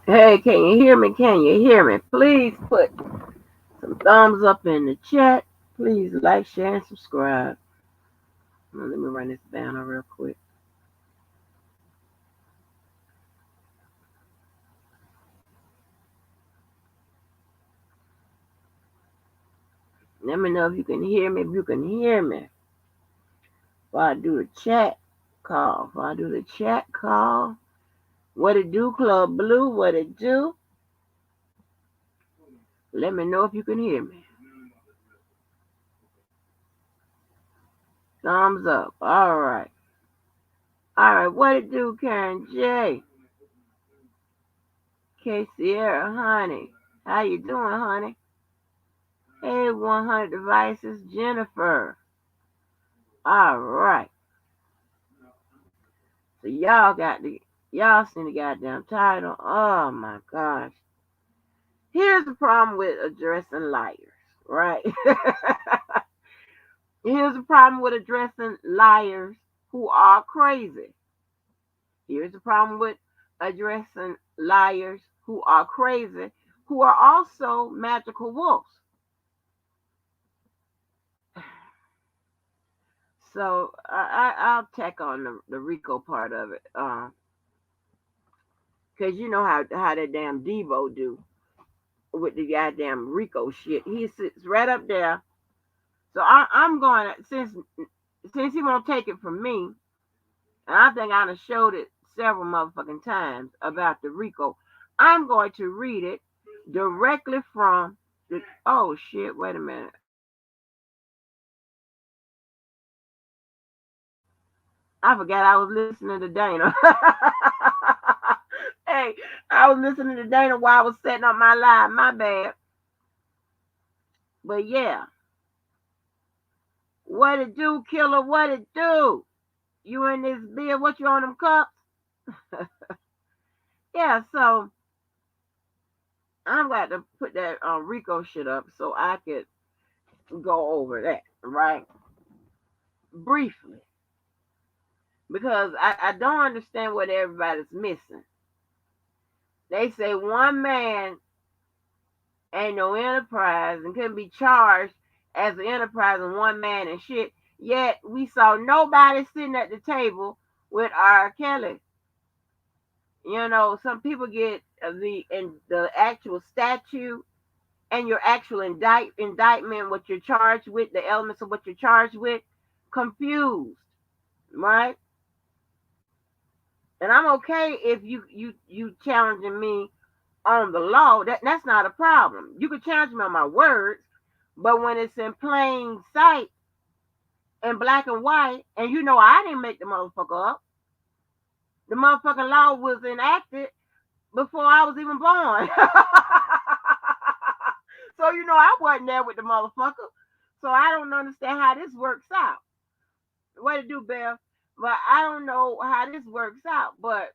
Hey, can you hear me? Can you hear me? Please put some thumbs up in the chat. Please like, share, and subscribe. Let me run this banner real quick. Let me know if you can hear me. If you can hear me. While I do the chat call. While I do the chat call. What it do, Club Blue? What it do? Let me know if you can hear me. Thumbs up. All right. All right. What it do, Karen J? K Sierra, honey. How you doing, honey? Hey, 100 devices, Jennifer. All right. So y'all seen the goddamn title. Oh my gosh. Here's the problem with addressing liars, right? Here's the problem with addressing liars who are crazy. Here's the problem with addressing liars who are crazy, who are also magical wolves. So I'll tack on the Rico part of it, cause you know how that damn Debo do with the goddamn Rico shit. He sits right up there. So I'm going since he won't take it from me, and I think I done showed it several motherfucking times about the Rico. I'm going to read it directly from the. Oh shit! Wait a minute. I forgot I was listening to Dana. Hey, I was listening to Dana while I was setting up my live. My bad. But yeah, what it do, killer? What it do? You in this beer? What you on them cups? Yeah, so I'm glad to put that Rico shit up so I could go over that, right? Briefly. Because I don't understand what everybody's missing. They say one man ain't no enterprise and couldn't be charged as an enterprise and one man and shit. Yet we saw nobody sitting at the table with R. Kelly. You know, some people get the actual statute and your actual indictment, what you're charged with, the elements of what you're charged with, confused, right? And I'm okay if you challenging me on the law. That's not a problem. You can challenge me on my words, but when it's in plain sight in black and white, and you know I didn't make the motherfucker up. The motherfucking law was enacted before I was even born. So you know I wasn't there with the motherfucker. So I don't understand how this works out. What to do, Beth? But I don't know how this works out. But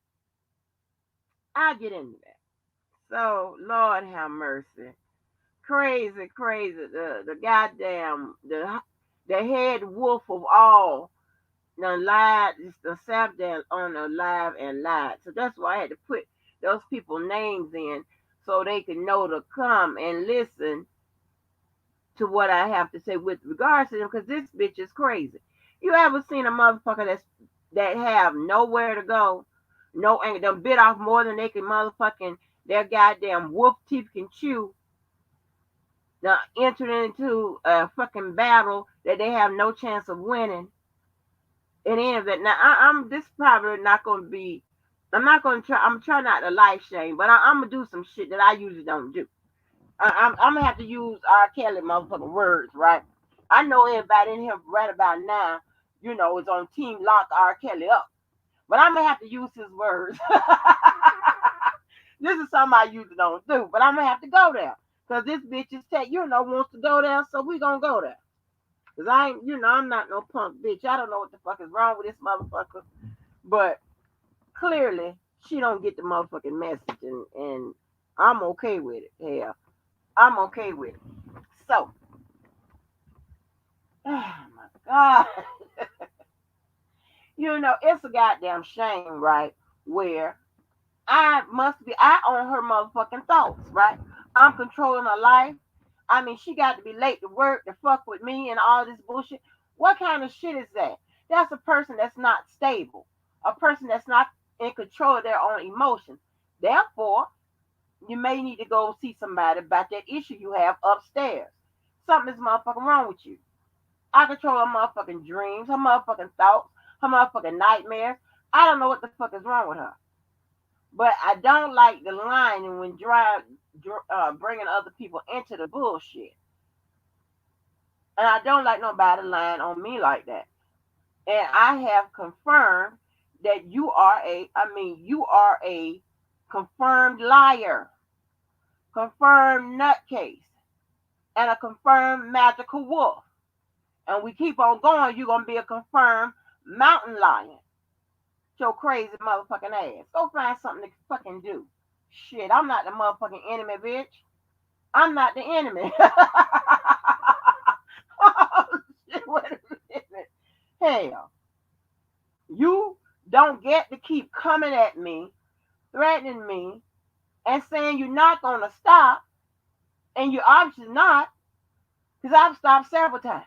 I'll get into that. So Lord have mercy. Crazy, crazy. The goddamn the head wolf of all the lied, the sat there on the live and lied. So that's why I had to put those people names in so they can know to come and listen to what I have to say with regards to them, because this bitch is crazy. You ever seen a motherfucker that have nowhere to go, no, and them bit off more than they can motherfucking their goddamn wolf teeth can chew, entered into a fucking battle that they have no chance of winning in any of it. Now I'm this probably not going to be. I'm not going to try. I'm trying not to life shame, but I'm gonna do some shit that I usually don't do. I'm gonna have to use R. Kelly motherfucking words, right? I know everybody in here right about now, you know, is on team lock R. Kelly up, but I'm gonna have to use his words. This is something I usually don't do, but I'm gonna have to go there because this bitch is wants to go there, so we gonna go there. Cause I ain't, I'm not no punk bitch. I don't know what the fuck is wrong with this motherfucker, but clearly she don't get the motherfucking message, and I'm okay with it. Hell, I'm okay with it. So, oh my god, it's a goddamn shame, right? Where I own her motherfucking thoughts, right? I'm controlling her life. I mean, she got to be late to work to fuck with me and all this bullshit. What kind of shit is that? That's a person that's not stable, a person that's not in control of their own emotions. Therefore, you may need to go see somebody about that issue you have upstairs. Something is motherfucking wrong with you. I control her motherfucking dreams, her motherfucking thoughts, her motherfucking nightmares. I don't know what the fuck is wrong with her. But I don't like the line and when bringing other people into the bullshit. And I don't like nobody lying on me like that. And I have confirmed that you are a confirmed liar, confirmed nutcase, and a confirmed magical wolf. And we keep on going, you're going to be a confirmed mountain lion. Your crazy motherfucking ass. Go find something to fucking do. Shit, I'm not the motherfucking enemy, bitch. I'm not the enemy. Oh, shit, wait a minute. Hell, you don't get to keep coming at me, threatening me, and saying you're not going to stop, and you're obviously not, because I've stopped several times.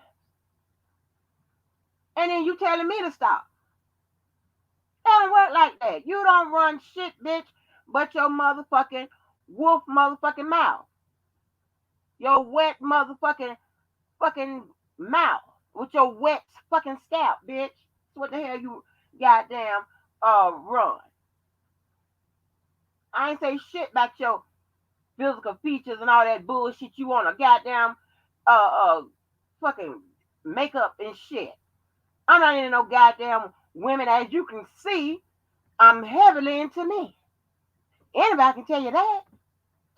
And then you telling me to stop. It don't work like that. You don't run shit, bitch, but your motherfucking wolf motherfucking mouth. Your wet motherfucking fucking mouth with your wet fucking scalp, bitch. What the hell you goddamn run? I ain't say shit about your physical features and all that bullshit you want to goddamn fucking makeup and shit. I'm not into no goddamn women. As you can see, I'm heavily into me. Anybody can tell you that.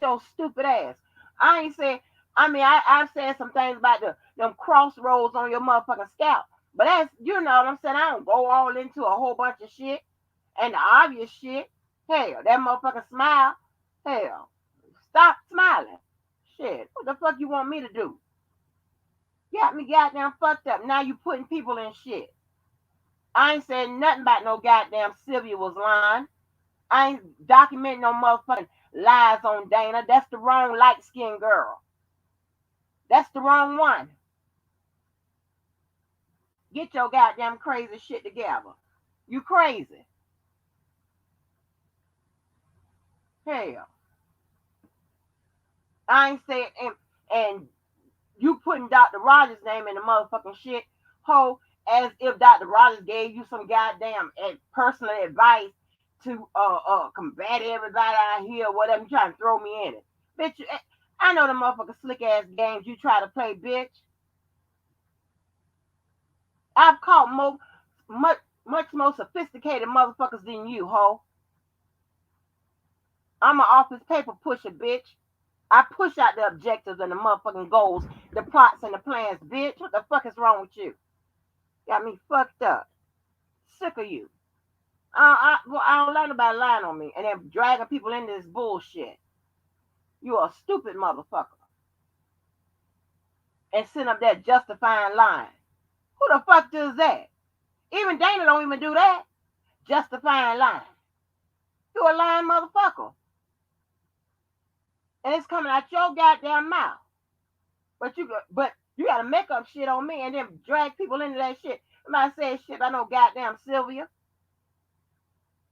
Your stupid ass. I ain't said. I've said some things about them crossroads on your motherfucking scalp. But that's, you know what I'm saying. I don't go all into a whole bunch of shit and the obvious shit. Hell, that motherfucking smile. Hell, stop smiling. Shit, what the fuck you want me to do? Got me goddamn fucked up. Now you putting people in shit. I ain't saying nothing about no goddamn Sylvia was lying. I ain't documenting no motherfucking lies on Dana. That's the wrong light-skinned girl. That's the wrong one. Get your goddamn crazy shit together. You crazy. Hell. I ain't saying, and you putting Dr. Rogers' name in the motherfucking shit, ho, as if Dr. Rogers gave you some goddamn personal advice to combat everybody out here, whatever. You trying to throw me in it. Bitch, I know the motherfucking slick ass games you try to play, bitch. I've caught much more sophisticated motherfuckers than you, ho. I'm an office paper pusher, bitch. I push out the objectives and the motherfucking goals, the plots and the plans, bitch. What the fuck is wrong with you? Got me fucked up. Sick of you. I don't learn about lying on me and then dragging people into this bullshit. You a stupid motherfucker. And sitting up there justifying lying. Who the fuck does that? Even Dana don't even do that. Justifying lying. You a lying motherfucker. And it's coming out your goddamn mouth. But you gotta make up shit on me and then drag people into that shit. Somebody said shit about no goddamn Sylvia.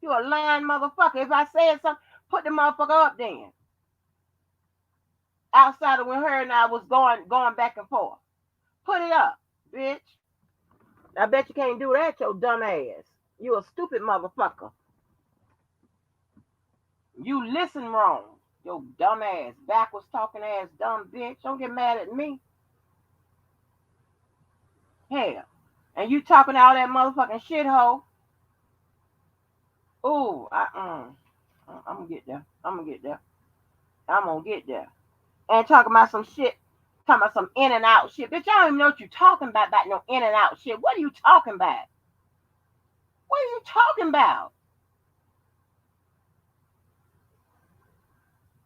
You a lying motherfucker. If I said something, put the motherfucker up then. Outside of when her and I was going back and forth. Put it up, bitch. I bet you can't do that, your dumb ass. You a stupid motherfucker. You listen wrong. Your dumb ass, backwards talking ass, dumb bitch. Don't get mad at me. Hell. And you talking all that motherfucking shithole. Ooh, I'm gonna get there. I'm gonna get there. And talking about some shit. Talking about some in and out shit. Bitch, I don't even know what you talking about no in and out shit. What are you talking about? What are you talking about?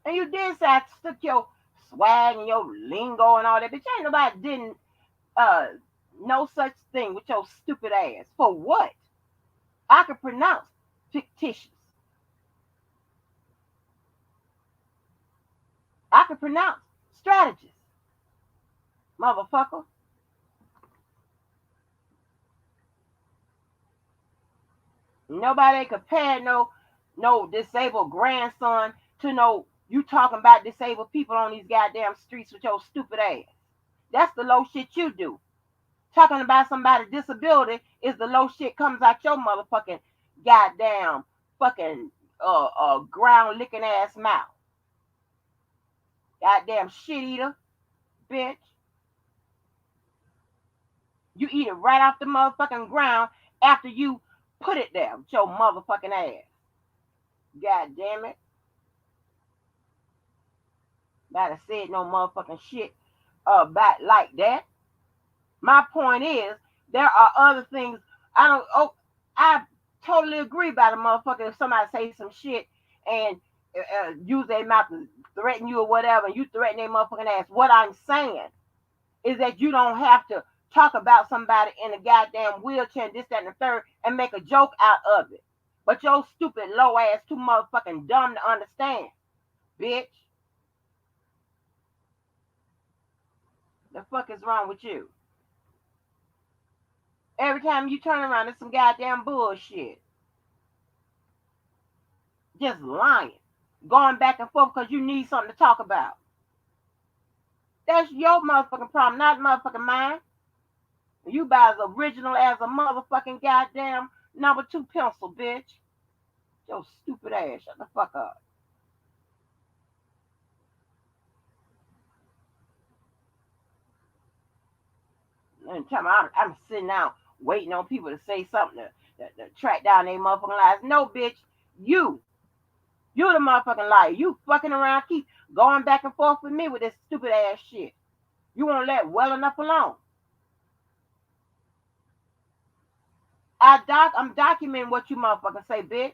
And you did say I took your swag and your lingo and all that. Bitch, ain't nobody didn't no such thing with your stupid ass. For what? I could pronounce fictitious. I can pronounce strategist, motherfucker. Nobody compare no disabled grandson to no you talking about disabled people on these goddamn streets with your stupid ass. That's the low shit you do. Talking about somebody's disability is the low shit comes out your motherfucking goddamn fucking ground licking ass mouth. Goddamn shit eater, bitch. You eat it right off the motherfucking ground after you put it there with your motherfucking ass. God damn it. About to say no motherfucking shit about like that. My point is, there are other things. I totally agree about a motherfucker if somebody says some shit and use their mouth to threaten you or whatever, and you threaten their motherfucking ass. What I'm saying is that you don't have to talk about somebody in a goddamn wheelchair and this, that, and the third and make a joke out of it. But your stupid low ass too motherfucking dumb to understand, bitch. The fuck is wrong with you? Every time you turn around, it's some goddamn bullshit. Just lying. Going back and forth because you need something to talk about. That's your motherfucking problem, not motherfucking mine. You about as original as a motherfucking goddamn number 2 pencil, bitch. Your stupid ass. Shut the fuck up. And tell me, I'm sitting down waiting on people to say something to track down their motherfucking lies. No, bitch. You the motherfucking liar. You fucking around, keep going back and forth with me with this stupid ass shit. You won't let well enough alone. I'm documenting what you motherfuckers say, bitch.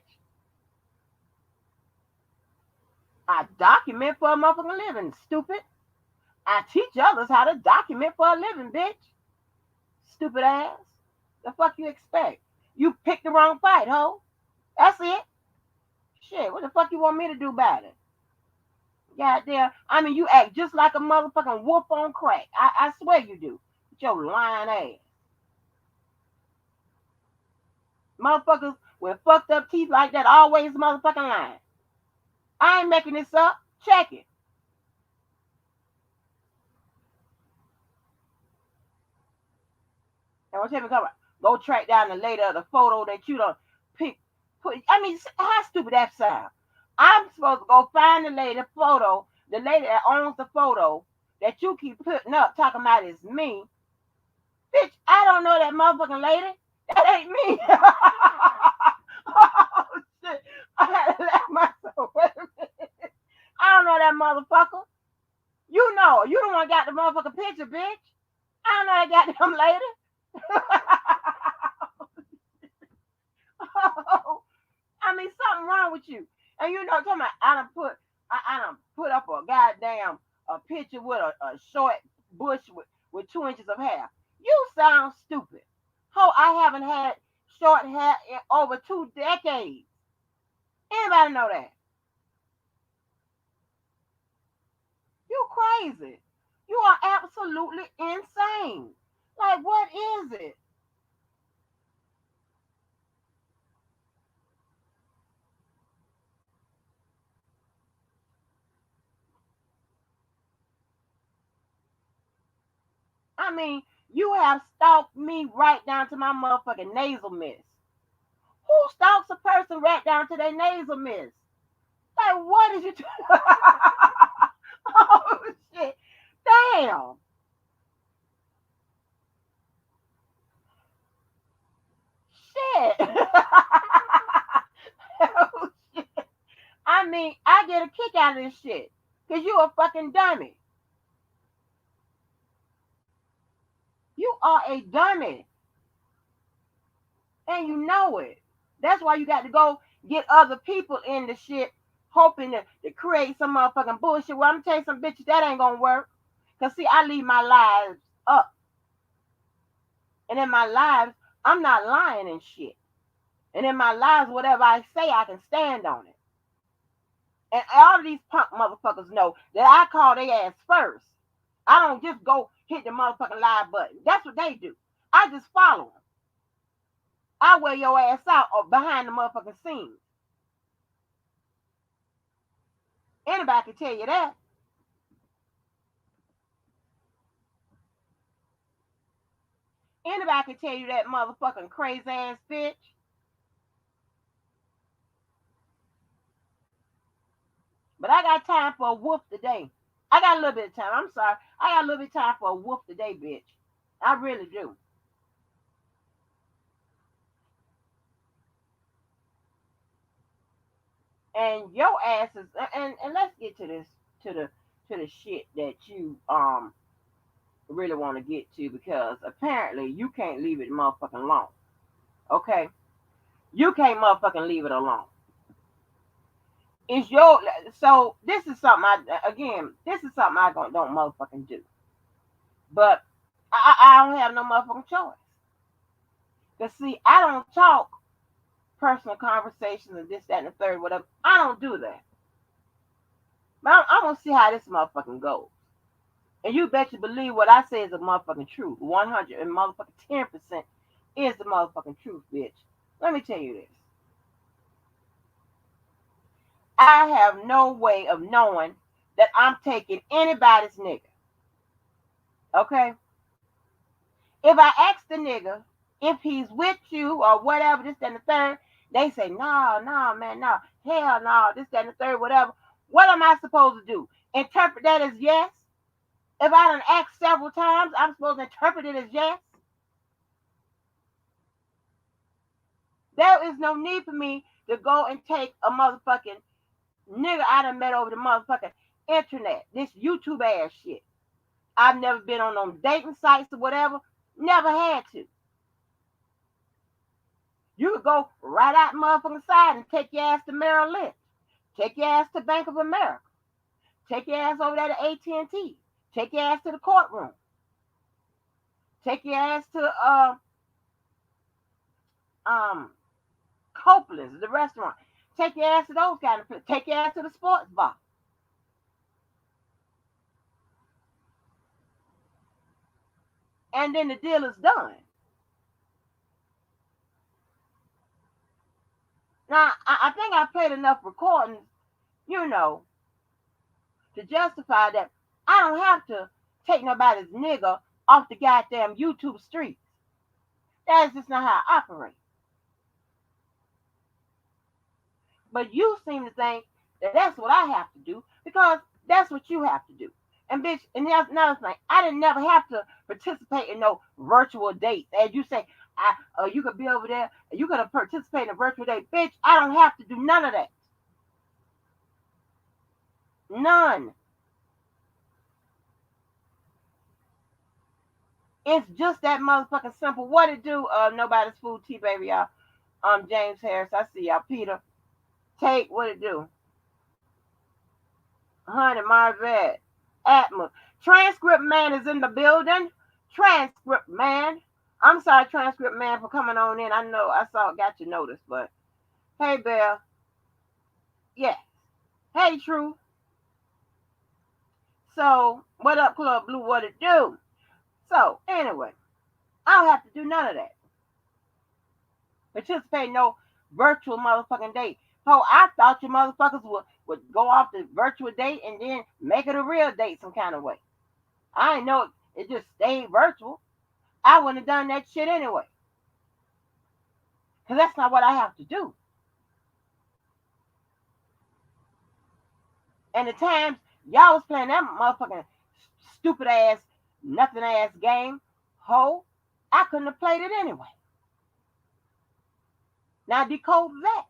I document for a motherfucking living, stupid. I teach others how to document for a living, bitch. Stupid ass. The fuck you expect? You picked the wrong fight, ho. That's it. Shit, what the fuck you want me to do about it? Goddamn. I mean, you act just like a motherfucking wolf on crack. I swear you do. With your lying ass. Motherfuckers with fucked up teeth like that always motherfucking lying. I ain't making this up. Check it. And what's happening? Go track down the lady of the photo that you don't pick. I mean, how stupid that sound? I'm supposed to go find the lady photo, the lady that owns the photo that you keep putting up, talking about is me. Bitch, I don't know that motherfucking lady. That ain't me. Oh shit! I had to laugh myself. Wait a minute. I don't know that motherfucker. You know, you the one got the motherfucking picture, bitch. I don't know that goddamn lady. I mean, something wrong with you. And you know, talking about I done put up a goddamn picture with a short bush with 2 inches of hair. You sound stupid. Ho, I haven't had short hair in over 2 decades. Anybody know that? You crazy. You are absolutely insane. Like, what is it? I mean, you have stalked me right down to my motherfucking nasal mist. Who stalks a person right down to their nasal mist? Like, what is you doing? Oh, shit. Damn. Shit. Oh, shit. I mean, I get a kick out of this shit. Because you a fucking dummy. You are a dummy. And you know it. That's why you got to go get other people in the shit, hoping to create some motherfucking bullshit. Well, I'm telling you some bitches, that ain't gonna work. Because, see, I leave my lives up. And in my lives, I'm not lying and shit. And in my lives, whatever I say, I can stand on it. And all of these punk motherfuckers know that I call their ass first. I don't just go hit the motherfucking live button. That's what they do. I just follow them. I wear your ass out or behind the motherfucking scenes. Anybody can tell you that. Anybody can tell you that motherfucking crazy ass bitch. But I got time for a whoop today. I got a little bit of time. I'm sorry. I got a little bit of time for a whoop today, bitch. I really do. And your ass is and let's get to this to the shit that you really want to get to because apparently you can't leave it motherfucking alone. Okay? You can't motherfucking leave it alone. It's your so this is something this is something I don't motherfucking do. But I don't have no motherfucking choice. Cause see, I don't talk personal conversations and this, that, and the third, whatever. I don't do that. But I'm gonna see how this motherfucking goes. And you bet you believe what I say is a motherfucking truth. 100 and motherfucking 10% is the motherfucking truth, bitch. Let me tell you this. I have no way of knowing that I'm taking anybody's nigga. Okay? If I ask the nigga if he's with you or whatever, this, that, and the third, they say, no, no, man, no. Hell no, this, that, and the third, whatever. What am I supposed to do? Interpret that as yes? If I done asked several times, I'm supposed to interpret it as yes? There is no need for me to go and take a motherfucking nigga I done met over the motherfucking internet. This YouTube ass shit. I've never been on them dating sites or whatever. Never had to. You could go right out motherfucking side and take your ass to Merrill Lynch. Take your ass to Bank of America. Take your ass over there to AT&T. Take your ass to the courtroom. Take your ass to Copeland's, the restaurant. Take your ass to those kind of places. Take your ass to the sports bar. And then the deal is done. Now, I think I played enough recordings, you know, to justify that I don't have to take nobody's nigga off the goddamn YouTube streets. That is just not how I operate. But you seem to think that that's what I have to do because that's what you have to do. And bitch, and that's another thing. I didn't never have to participate in no virtual dates. As you say, you could be over there, you could participate in a virtual date. Bitch, I don't have to do none of that. None. It's just that motherfucking simple. What it do? Nobody's food tea, baby, y'all. James Harris, I see y'all. Peter, take what it do? Honey, Marvette, Atma. Transcript man is in the building. Transcript man. I'm sorry, transcript man, for coming on in. I know I got your notice, but hey, Belle. Yes. Hey, True. So, what up, Club Blue? What it do? So, anyway, I don't have to do none of that. Participate in no virtual motherfucking date. Oh, I thought you motherfuckers would go off the virtual date and then make it a real date some kind of way. I didn't know it just stayed virtual. I wouldn't have done that shit anyway. Because that's not what I have to do. And the times y'all was playing that motherfucking stupid ass, nothing ass game, ho, I couldn't have played it anyway. Now decode that.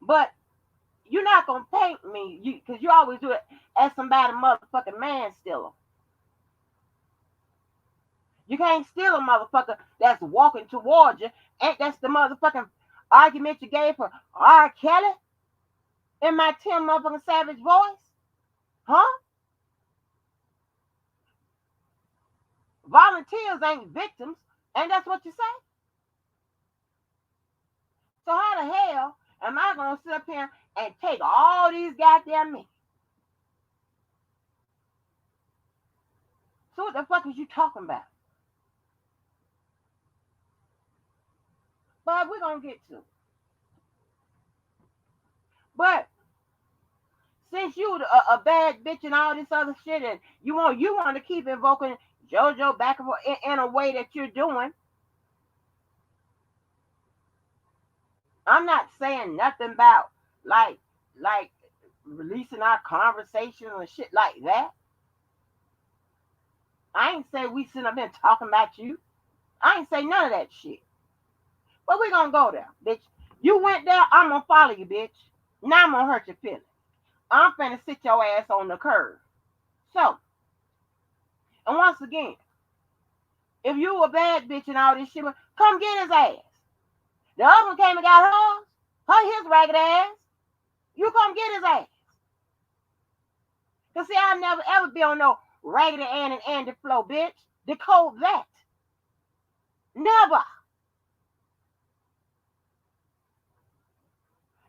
But you're not gonna paint me, because you always do it as somebody motherfucking man stealer. You can't steal a motherfucker that's walking towards you. Ain't that's the motherfucking argument you gave for R. Kelly in my 10 motherfucking savage voice? Huh? Volunteers ain't victims. Ain't that's what you say? So how the hell am I going to sit up here and take all these goddamn men? So what the fuck is you talking about? But we're going to get to. But since you a bad bitch and all this other shit, and you want to keep invoking JoJo back and forth in a way that you're doing, I'm not saying nothing about like releasing our conversations and shit like that. I ain't say we sitting up here talking about you. I ain't say none of that shit. But we gonna go there, bitch. You went there, I'm gonna follow you, bitch. Now I'm gonna hurt your feelings. I'm finna sit your ass on the curb. So, and once again, if you a bad bitch and all this shit, come get his ass. The other one came and got his ragged ass. You come get his ass. Cause see, I'll never ever be on no Raggedy Ann and Andy flow, bitch. Decode that. Never.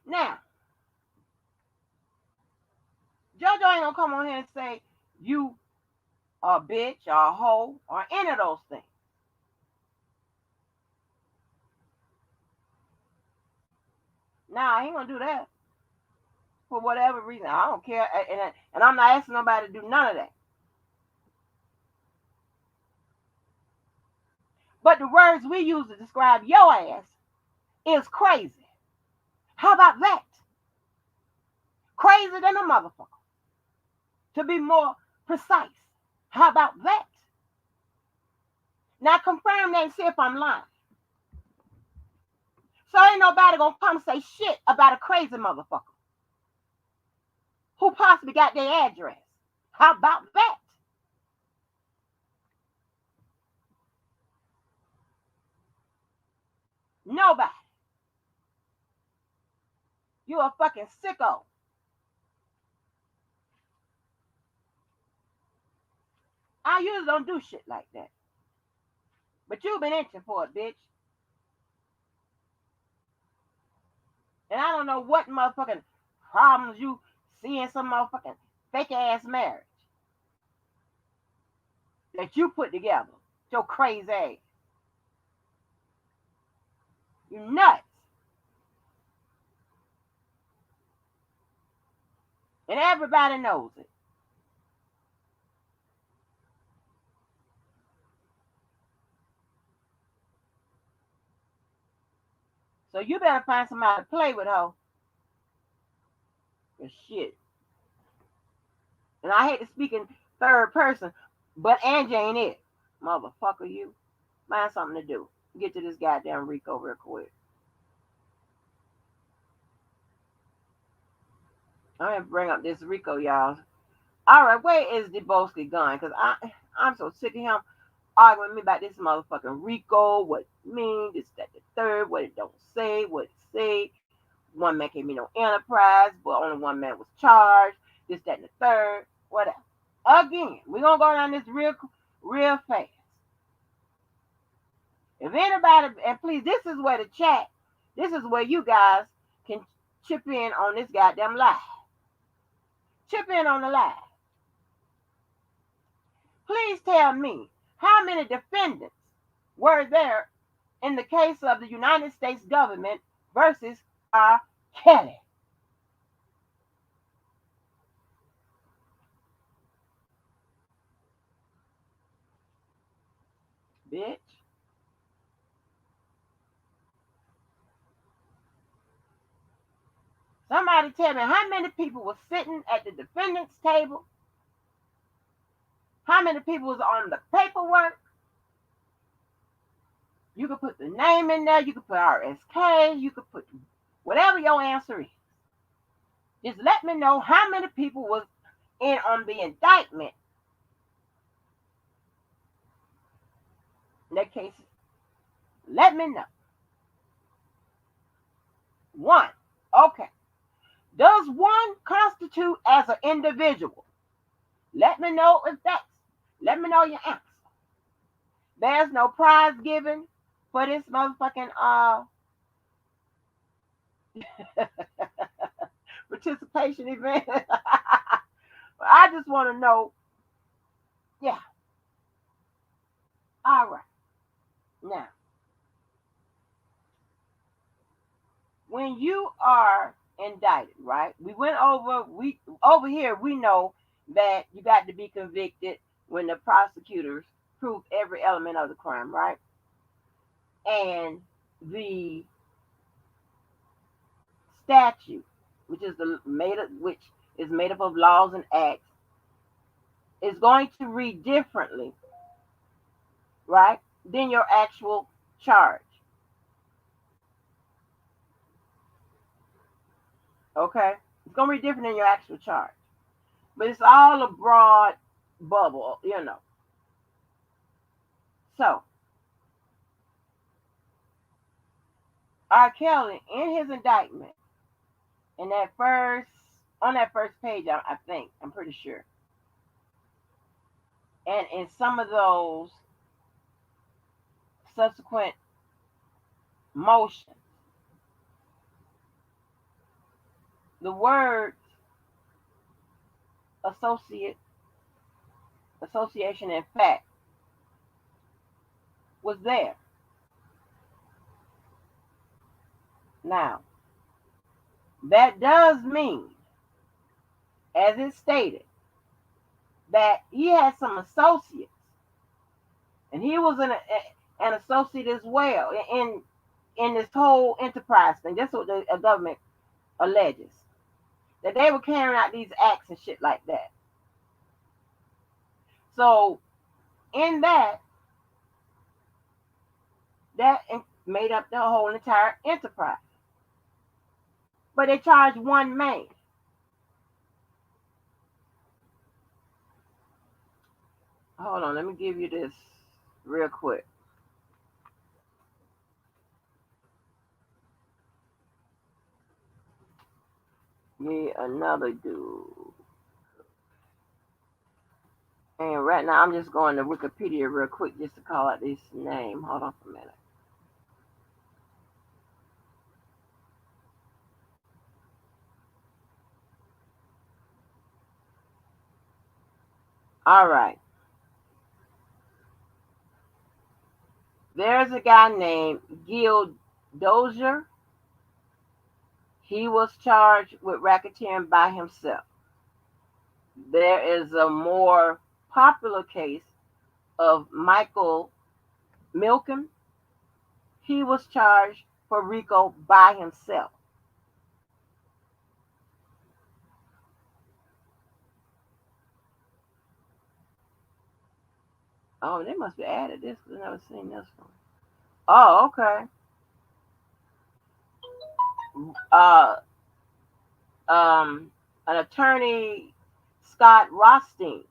Now, JoJo ain't gonna come on here and say you a bitch or a hoe or any of those things. Nah, he ain't gonna do that. For whatever reason. I don't care. And I'm not asking nobody to do none of that. But the words we use to describe your ass is crazy. How about that? Crazy than a motherfucker. To be more precise. How about that? Now confirm that and see if I'm lying. So ain't nobody gonna come say shit about a crazy motherfucker who possibly got their address. How about that? Nobody. You a fucking sicko. I usually don't do shit like that. But you've been itching for it, bitch. And I don't know what motherfucking problems you see in some motherfucking fake ass marriage that you put together. Your crazy ass. You nuts. And everybody knows it. So you better find somebody to play with, ho. Cause shit. And I hate to speak in third person, but Angie ain't it. Motherfucker, you. Find something to do. Get to this goddamn Rico real quick. I'm gonna bring up this Rico, y'all. All right, where is Debo gone? Cause I'm so sick of him arguing with me about this motherfucking Rico. What it mean? This, that, the third. What it don't say. What it say. One man came in on Enterprise, but only one man was charged. This, that, and the third. Whatever. Again, we're gonna go down this real fast. If anybody, and please, this is where the chat, this is where you guys can chip in on this goddamn live. Chip in on the live. Please tell me how many defendants were there in the case of the United States government versus R. Kelly. Bitch. Somebody tell me how many people were sitting at the defendant's table? How many people was on the paperwork? You could put the name in there. You could put RSK. You could put whatever your answer is. Just let me know how many people was in on the indictment. In that case, let me know. One. Okay. Does one constitute as an individual? Let me know if that's. Let me know your answer. There's no prize given for this motherfucking Participation event. I just want to know. Yeah. All right. Now, when you are indicted, right? We over here we know that you got to be convicted when the prosecutors prove every element of the crime, right? And the statute, which is made up of laws and acts, is going to read differently, right, than your actual charge. Okay, it's gonna read different than your actual charge, but it's all a broad bubble. So R. Kelly, in his indictment, in that first on that first page, I think I'm pretty sure, and in some of those subsequent motions, the word associate association in fact was there. Now, that does mean, as it stated, that he had some associates, and he was an associate as well in this whole enterprise thing. That's what the government alleges, that they were carrying out these acts and shit like that. So in that made up the whole entire enterprise. But they charged one man. Hold on, let me give you this real quick. Me another dude. And right now I'm just going to Wikipedia real quick just to call out this name. Hold on for a minute. All right. There's a guy named Gil Dozier. He was charged with racketeering by himself. There is a more popular case of Michael Milken. He was charged for Rico by himself. Oh, they must be added this because I've never seen this one. Oh, okay. Uh, an attorney, Scott Rothstein,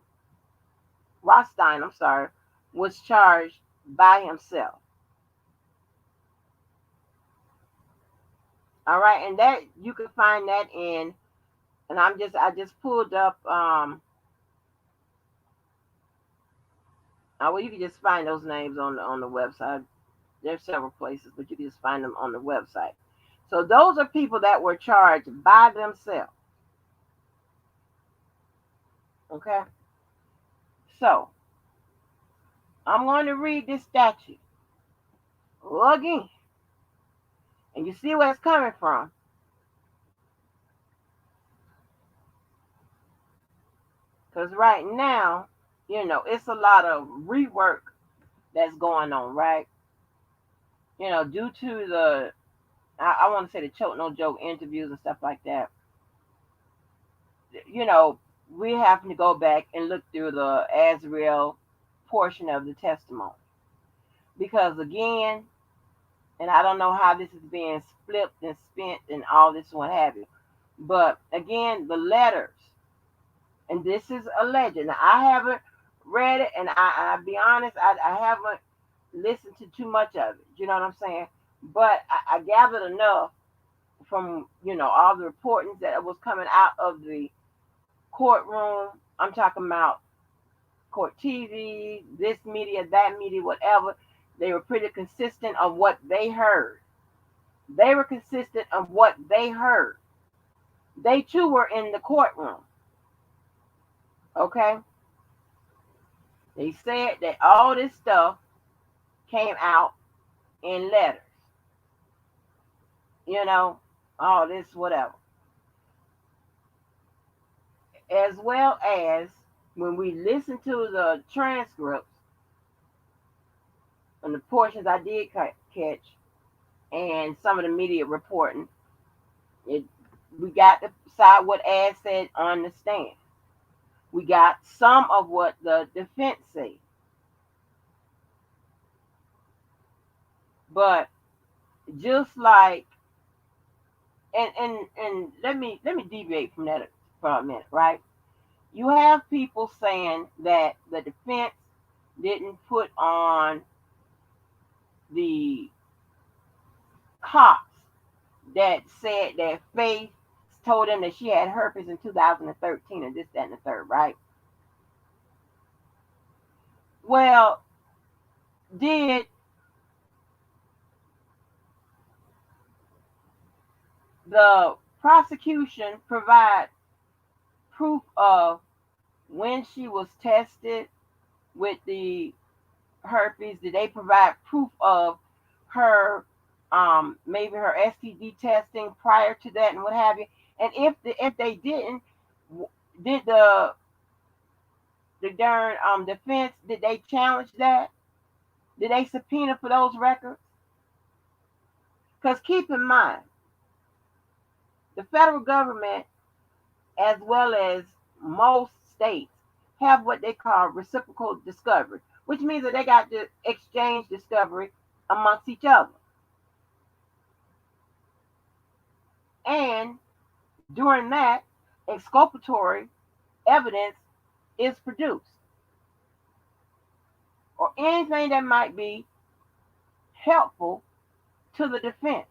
I'm sorry, was charged by himself. All right, and that you can find that in, and I just pulled up. Well, you can just find those names on the website. There's several places, but you can just find them on the website. So those are people that were charged by themselves. Okay, so I'm going to read this statute again, and you see where it's coming from. Because right now, it's a lot of rework that's going on, right? Due to I want to say the choke no joke interviews and stuff like that. You know, we have to go back and look through the Azrael portion of the testimony. Because again, and I don't know how this is being split and spent and all this and what have you. But again, the letters, and this is alleged. Now, I haven't read it, and I'll be honest, I haven't listened to too much of it. You know what I'm saying? But I gathered enough from, all the reportings that was coming out of the courtroom. I'm talking about court TV, this media, that media, whatever. They were pretty consistent of what they heard. They were consistent of what they heard. They too were in the courtroom. Okay? They said that all this stuff came out in letters. You know, all this whatever. As well as when we listen to the transcripts and the portions I did catch and some of the media reporting, it we got to decide what Ad said on the stand. We got some of what the defense said. But just like and let me deviate from that for a minute, right? You have people saying that the defense didn't put on the cops that said that Faith told them that she had herpes in 2013 and this, that, and the third, right? Well, did the prosecution provide proof of when she was tested with the herpes? Did they provide proof of her maybe her STD testing prior to that and what have you? And if they didn't, did the darn defense, did they challenge that? Did they subpoena for those records? Because keep in mind, the federal government, as well as most states, have what they call reciprocal discovery, which means that they got to exchange discovery amongst each other. And during that, exculpatory evidence is produced, or anything that might be helpful to the defense.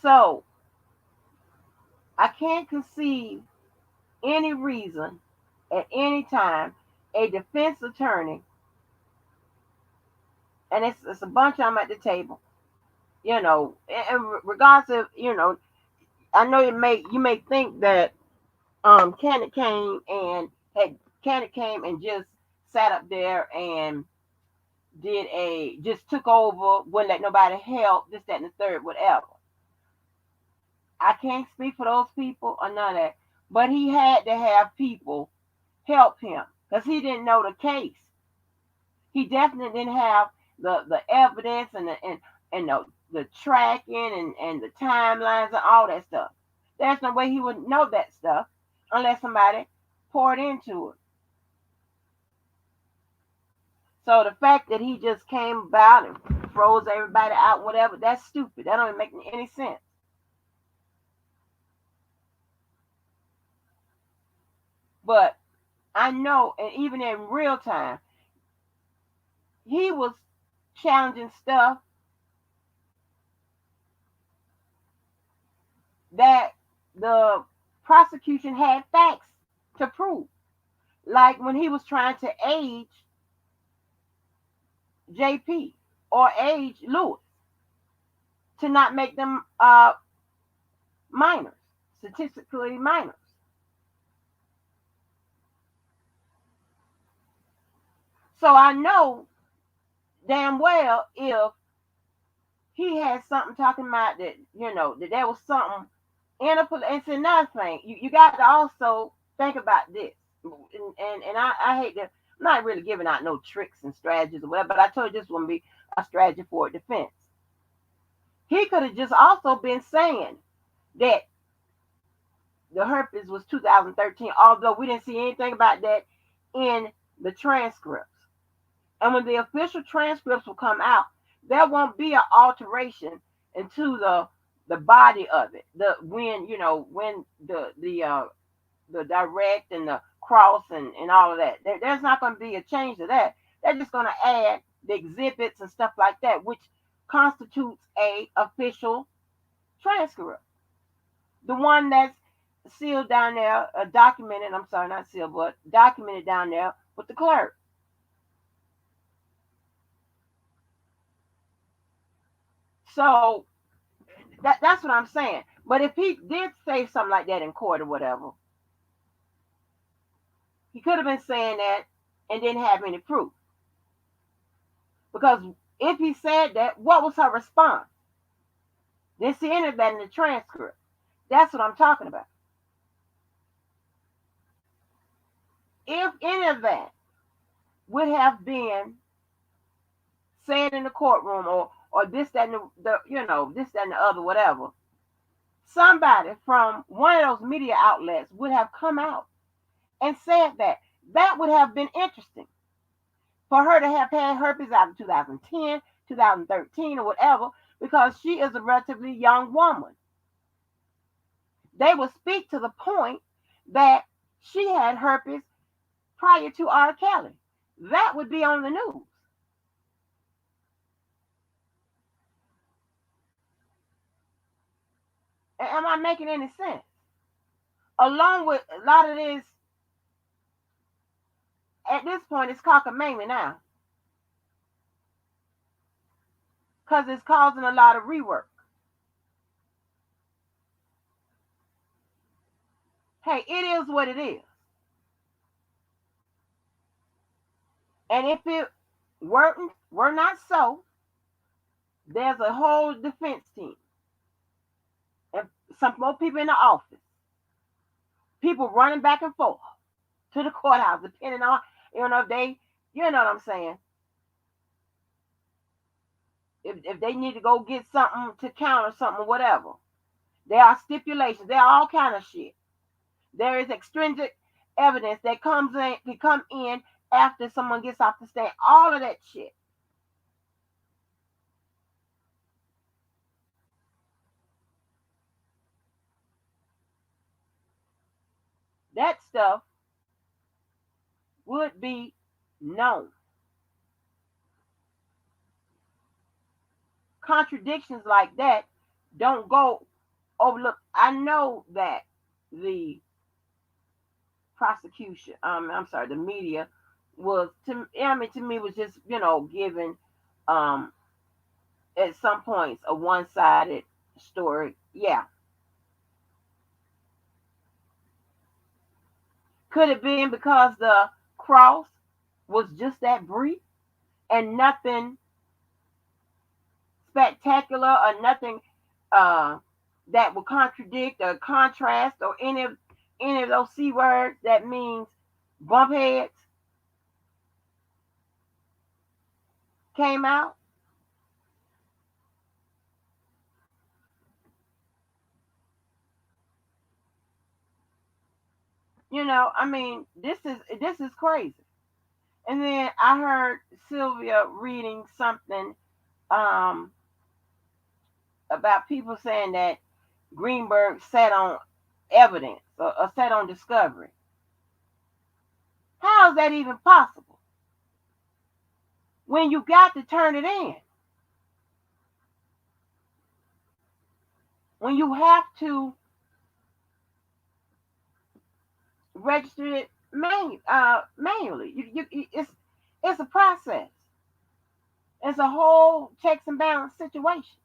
So I can't conceive any reason at any time a defense attorney, and it's a bunch of them at the table, and regards of, I know you may think that Kenneth came and just sat up there and just took over, wouldn't let nobody help, this, that, and the third, whatever. I can't speak for those people or none of that, but he had to have people help him because he didn't know the case. He definitely didn't have the evidence and the tracking and the timelines and all that stuff. There's no way he would know that stuff unless somebody poured into it. So the fact that he just came about and froze everybody out, whatever, that's stupid. That don't make any sense. But I know, and even in real time, he was challenging stuff that the prosecution had facts to prove. Like when he was trying to age JP or age Lewis to not make them minors, statistically minors. So I know damn well if he had something talking about that, that there was something in a police. It's another thing. You got to also think about this. And I hate to, I'm not really giving out no tricks and strategies or whatever, but I told you this wouldn't be a strategy for a defense. He could have just also been saying that the herpes was 2013, although we didn't see anything about that in the transcripts. And when the official transcripts will come out, there won't be an alteration into the body of it. When the direct and the cross and all of that. There's not going to be a change to that. They're just going to add the exhibits and stuff like that, which constitutes a official transcript. The one that's sealed down there, documented. I'm sorry, not sealed, but documented down there with the clerk. So that's what I'm saying. But if he did say something like that in court or whatever, he could have been saying that and didn't have any proof. Because if he said that, what was her response? Didn't see any of that in the transcript. That's what I'm talking about. If any of that would have been said in the courtroom, or this, that, and this, that, and the other, whatever, somebody from one of those media outlets would have come out and said that. That would have been interesting. For her to have had herpes out of 2010, 2013, or whatever, because she is a relatively young woman. They would speak to the point that she had herpes prior to R. Kelly. That would be on the news. Am I making any sense? Along with a lot of this, at this point, it's cockamamie now. Because it's causing a lot of rework. Hey, it is what it is. And if it were not so, there's a whole defense team. And some more people in the office. People running back and forth to the courthouse, depending on, if they, you know what I'm saying. If they need to go get something to counter something or whatever. There are stipulations. There are all kind of shit. There is extrinsic evidence that come in after someone gets off the stand. All of that shit. That stuff would be known. Contradictions like that don't go overlooked. I know that the prosecution, the media was to me was just giving at some points a one-sided story. Yeah. Could it be because the cross was just that brief and nothing spectacular or nothing that would contradict or contrast or any of those C words that means bump heads came out? This is crazy. And then I heard Sylvia reading something about people saying that Greenberg sat on evidence or sat on discovery. How is that even possible? When you got to turn it in. When you have to register it manually. It's a process. It's a whole checks and balance situation.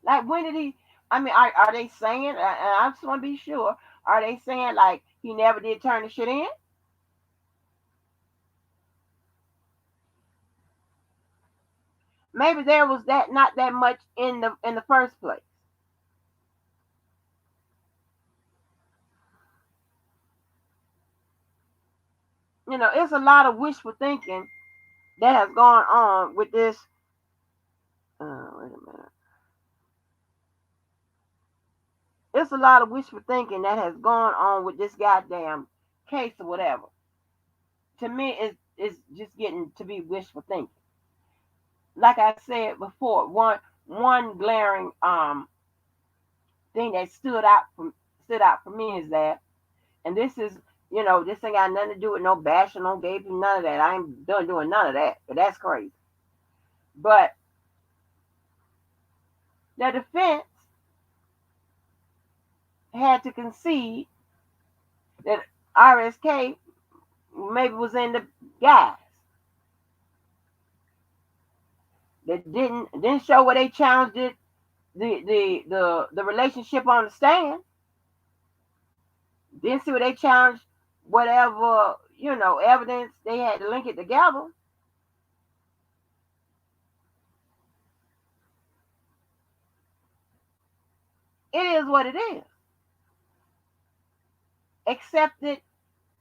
Like, when did he? Are they saying? And I just want to be sure. Are they saying like he never did turn the shit in? Maybe there was not that much in the first place. It's a lot of wishful thinking that has gone on with this. Wait a minute. It's a lot of wishful thinking that has gone on with this goddamn case or whatever. To me, it's just getting to be wishful thinking. Like I said before, one glaring thing that stood out for me is that, and this is, this ain't got nothing to do with no bashing, no gaping, none of that. I ain't done doing none of that, but that's crazy. But the defense had to concede that RSK maybe was in the guys. that didn't show where they challenged it, the relationship on the stand. Didn't see where they challenged whatever, evidence they had to link it together. It is what it is. Accept it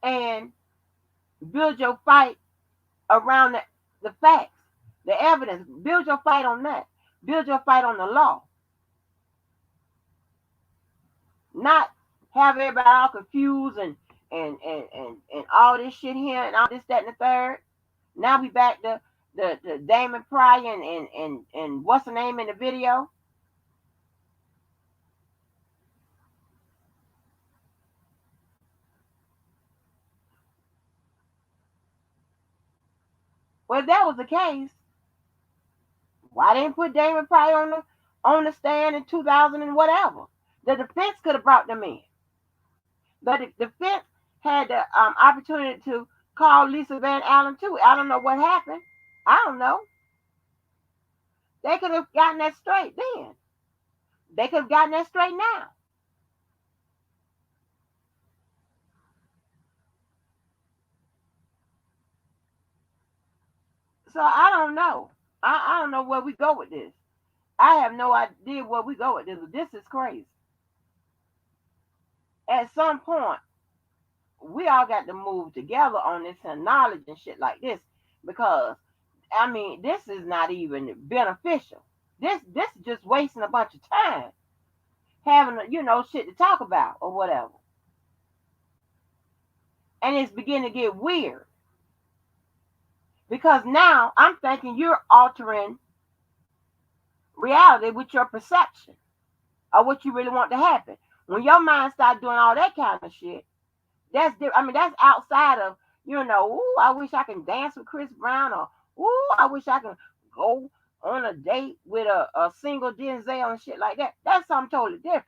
and build your fight around the facts, the evidence. Build your fight on that. Build your fight on the law. Not have everybody all confused and all this shit here and all this, that, and the third. Now we back to the Damon Pryor and what's the name in the video? Well, if that was the case, why didn't put Damon Pryor on the stand in 2000 and whatever? The defense could have brought them in, but the defense had the opportunity to call Lisa Van Allen too. I don't know what happened. I don't know. They could have gotten that straight then. They could have gotten that straight now. So I don't know. I don't know where we go with this. I have no idea where we go with this. This is crazy. At some point, we all got to move together on this and knowledge and shit like this, because I mean, this is not even beneficial. This is just wasting a bunch of time having shit to talk about or whatever. And it's beginning to get weird because now I'm thinking you're altering reality with your perception of what you really want to happen. When your mind starts doing all that kind of shit, that's outside of, ooh, I wish I can dance with Chris Brown, or ooh, I wish I can go on a date with a single Denzel and shit like that. That's something totally different.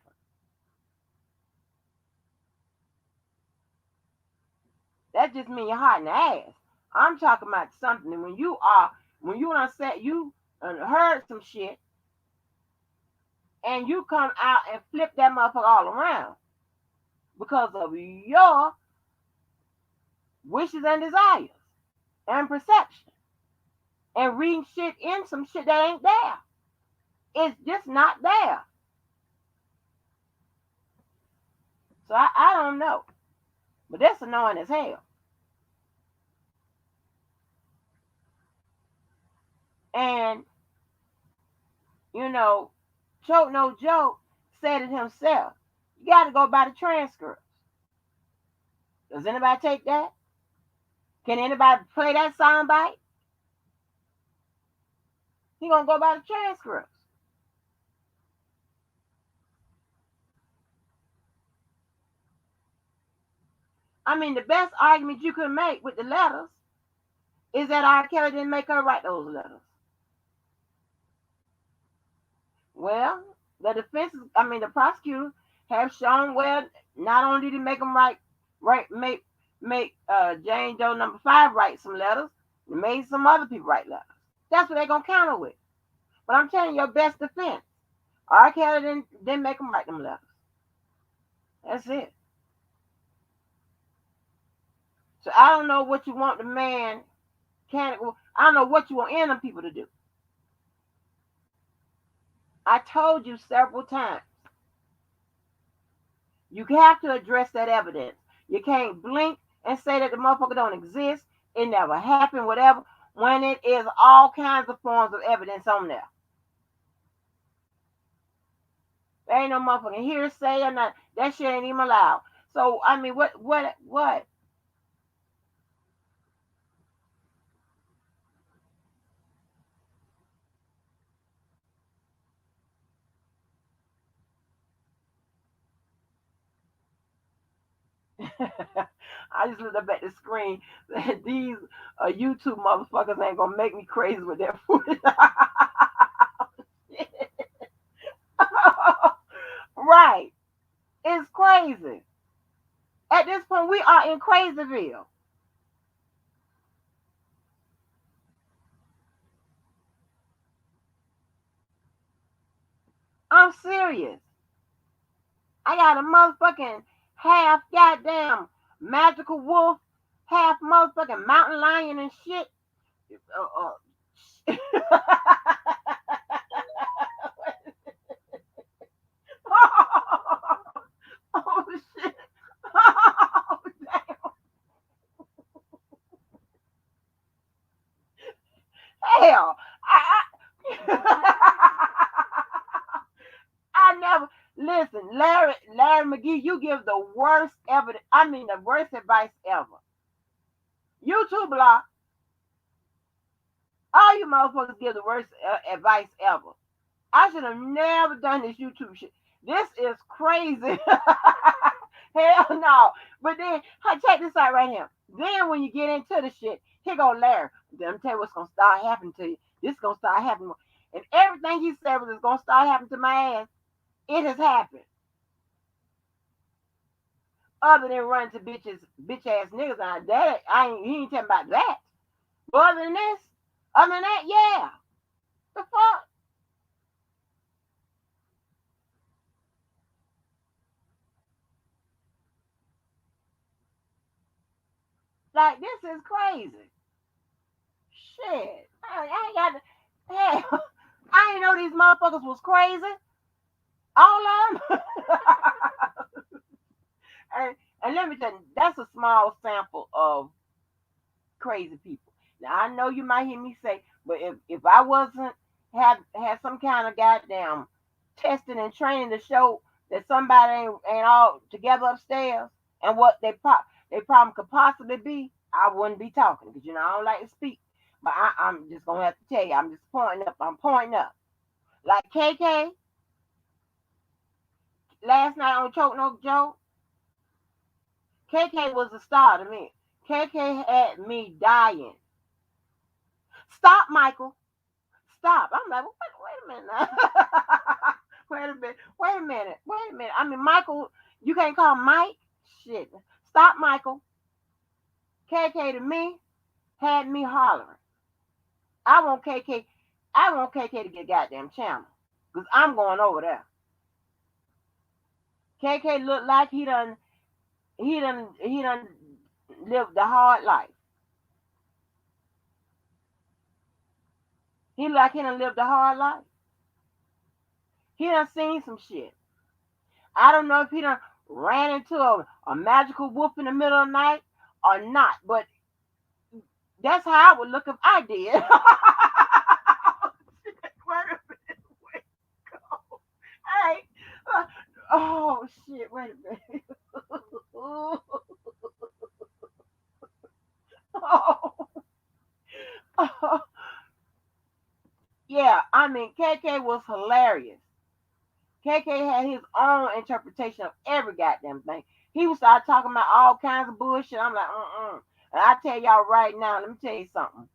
That just means you're hot in the ass. I'm talking about something when you done said you heard some shit and you come out and flip that motherfucker all around because of your wishes and desires and perception and reading shit in some shit that ain't there. It's just not there. So I don't know. But that's annoying as hell. And, you know, Choke No Joke said it himself. You got to go by the transcripts. Does anybody take that? Can anybody play that soundbite? He gonna go by the transcripts. I mean, the best argument you could make with the letters is that R. Kelly didn't make her write those letters. Well, the prosecutors have shown where not only did he make them make Jane Doe number 5 write some letters, he made some other people write letters. That's what they're gonna counter with. But I'm telling you, your best defense, R. Kelly didn't make them write them letters. That's it. So I don't know what you want the man I don't know what you want any of them people to do. I told you several times. You have to address that evidence. You can't blink and say that the motherfucker don't exist. It never happened, whatever, when it is all kinds of forms of evidence on there. There ain't no motherfucking hearsay or nothing. That shit ain't even allowed. So, I mean, what? I just looked up at the screen. These YouTube motherfuckers ain't gonna make me crazy with their food. Right. It's crazy. At this point, we are in Crazyville. I'm serious. I got a motherfucking half goddamn magical wolf, half motherfucking mountain lion and shit. Uh, oh shit. Oh, damn. Hell. I never listen, Larry McGee, you give the worst evidence. I mean the worst advice ever. You too, Block. All you motherfuckers give the worst advice ever. I should have never done this YouTube shit. This is crazy. Hell no. But then, check this out right here. Then when you get into the shit, here go Larry. Let me tell you what's gonna start happening to you. This is gonna start happening. And everything he said was gonna start happening to my ass. It has happened. Other than running to bitch ass niggas, he ain't talking about that. But other than that, yeah. The fuck? Like this is crazy. Shit. I ain't got to, hell. I ain't know these motherfuckers was crazy. All of them. and, and let me tell you, that's a small sample of crazy people. Now I know you might hear me say, but if I wasn't had some kind of goddamn testing and training to show that somebody ain't all together upstairs and what they problem could possibly be, I wouldn't be talking because I don't like to speak. But I'm just gonna have to tell you, I'm just pointing up. I'm pointing up. Like KK last night on Choke No Joke, KK was the star to me. KK had me dying. Stop, Michael. Stop. I'm like, wait a minute now. Wait a minute. Wait a minute. Wait a minute. I mean, Michael, you can't call Mike? Shit. Stop, Michael. KK to me had me hollering. I want KK. I want KK to get a goddamn channel. Because I'm going over there. KK looked like he done lived the hard life. He looked like he done lived a hard life. He done seen some shit. I don't know if he done ran into a magical wolf in the middle of the night or not, but that's how I would look if I did. Wait a minute. Wait. Go. Hey. Oh shit. Wait a minute. Oh. Oh. Yeah, I mean KK was hilarious. KK had his own interpretation of every goddamn thing. He would start talking about all kinds of bullshit. I'm like, And I tell y'all right now, let me tell you something.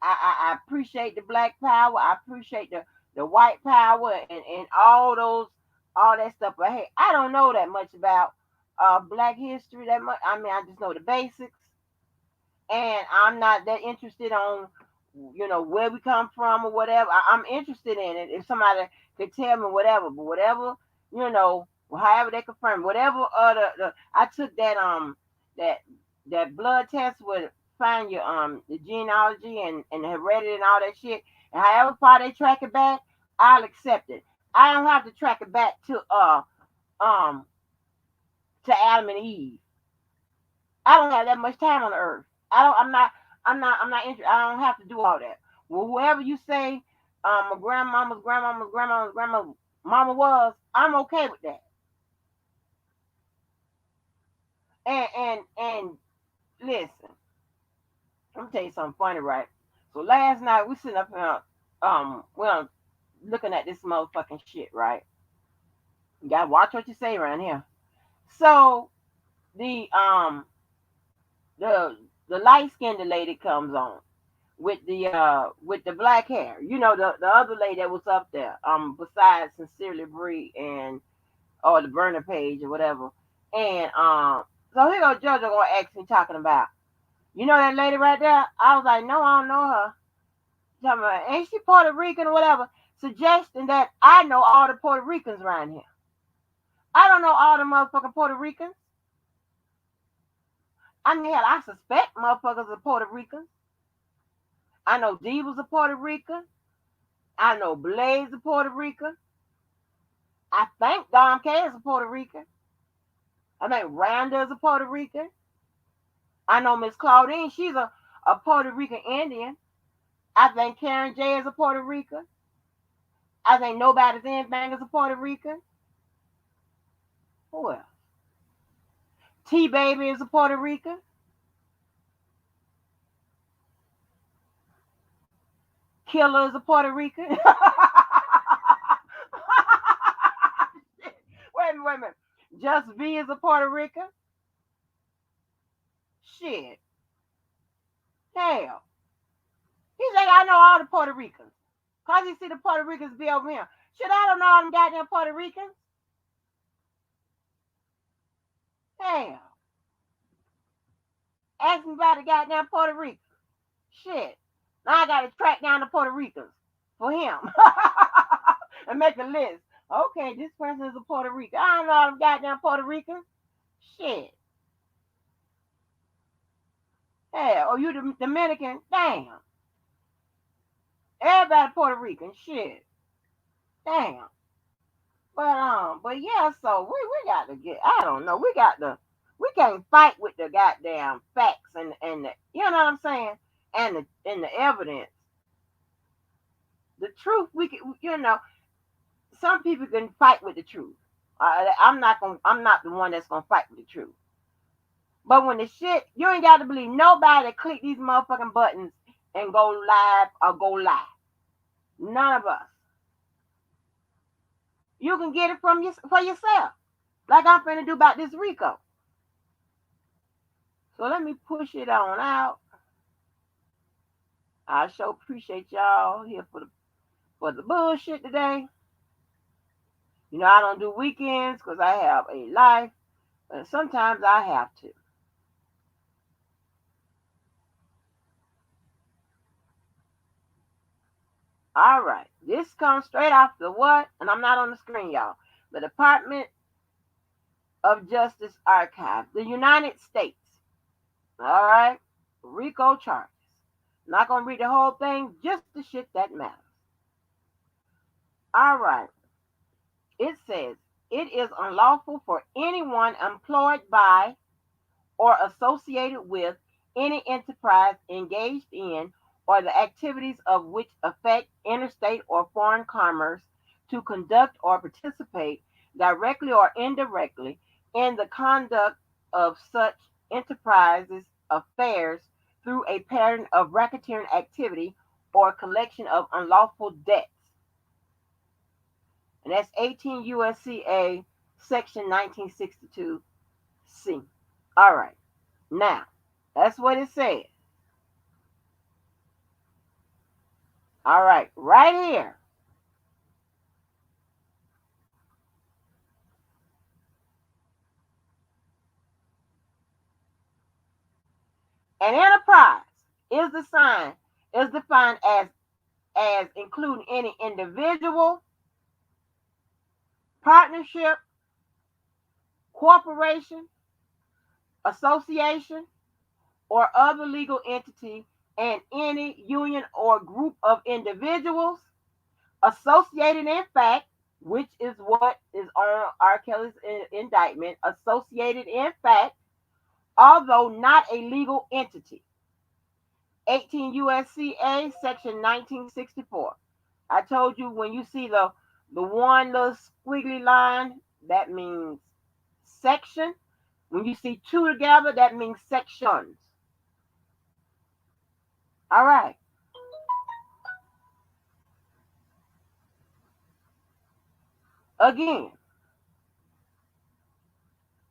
I appreciate the black power. I appreciate the white power and all that stuff. But hey, I don't know that much about black history that much. I mean, I just know the basics, and I'm not that interested on where we come from or whatever. I'm interested in it if somebody could tell me whatever, but whatever however they confirm whatever I took that that blood test would find your the genealogy and heredity and all that shit, and however far they track it back, I'll accept it. I don't have to track it back um to Adam and Eve. I don't have that much time on the earth. I don't. I'm not interested. I don't have to do all that. Well, whoever you say, my grandmama's mama was, I'm okay with that. And listen, let me tell you something funny, right? So last night we sitting up here, we're looking at this motherfucking shit, right? You gotta watch what you say around here. So the um the light skinned lady comes on with the black hair. The other lady that was up there, besides Sincerely Bree and or the burner page or whatever. And so here goes Jojo gonna ask me talking about, that lady right there? I was like, no, I don't know her. Talking about, ain't she Puerto Rican or whatever? suggesting that I know all the Puerto Ricans around here. I don't know all the motherfucking Puerto Ricans. I mean, hell, I suspect motherfuckers are Puerto Ricans. I know Debo's a Puerto Rican. I know Blaze a Puerto Rican. I think Dom K is a Puerto Rican. I think Randa is a Puerto Rican. I know Miss Claudine, she's a Puerto Rican Indian. I think Karen J is a Puerto Rican. I think Nobody's Anything is a Puerto Rican. Who else? T Baby is a Puerto Rican. Killer is a Puerto Rican. Wait a minute. Just V is a Puerto Rican. Shit. Hell. He said I know all the Puerto Ricans. Cause he see the Puerto Ricans be over here. Shit, I don't know all them goddamn Puerto Ricans. Hell. Ask me about the goddamn Puerto Rican. Shit. Now I gotta track down the Puerto Ricans for him. And make a list. Okay, this person is a Puerto Rican. I don't know all them goddamn Puerto Ricans. Shit. Hell, oh, you the Dominican? Damn. Everybody Puerto Rican. Shit. Damn. But yeah, so we got to get, I don't know, we can't fight with the goddamn facts and the, you know what I'm saying? And the evidence. The truth, we can, you know, some people can fight with the truth. I'm not the one that's gonna fight with the truth. But when the shit, you ain't got to believe nobody that click these motherfucking buttons and go live or go live. None of us. You can get it from for yourself, like I'm finna do about this Rico. So let me push it on out. I sure appreciate y'all here for the bullshit today. You know, I don't do weekends because I have a life, but sometimes I have to. All right, this comes straight off the what? And I'm not on the screen, y'all. The Department of Justice Archive, the United States. All right, Rico charges. Not gonna read the whole thing, just the shit that matters. All right. It says it is unlawful for anyone employed by or associated with any enterprise engaged in or the activities of which affect interstate or foreign commerce to conduct or participate directly or indirectly in the conduct of such enterprises affairs through a pattern of racketeering activity or collection of unlawful debts. And that's 18 USCA section 1962C. All right. Now, that's what it says. All right, right here. An enterprise is defined as including any individual, partnership, corporation, association, or other legal entity, and any union or group of individuals associated in fact, which is what is on R. Kelly's indictment, associated in fact, although not a legal entity. 18 USCA section 1964. I told you when you see the one little squiggly line, that means section. When you see two together, that means sections. All right. Again,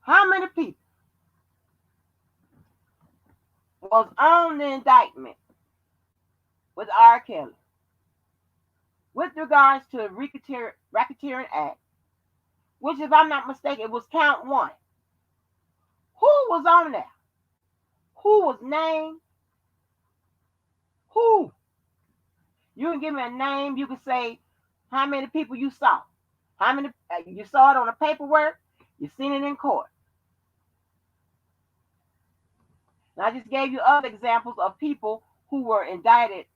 how many people was on the indictment with R. Kelly with regards to the Racketeering Act, which, if I'm not mistaken, it was count one? Who was on there? Who was named? Who? You can give me a name. You can say How many people you saw? How many you saw it on the paperwork? You seen it in court. And I just gave you other examples of people who were indicted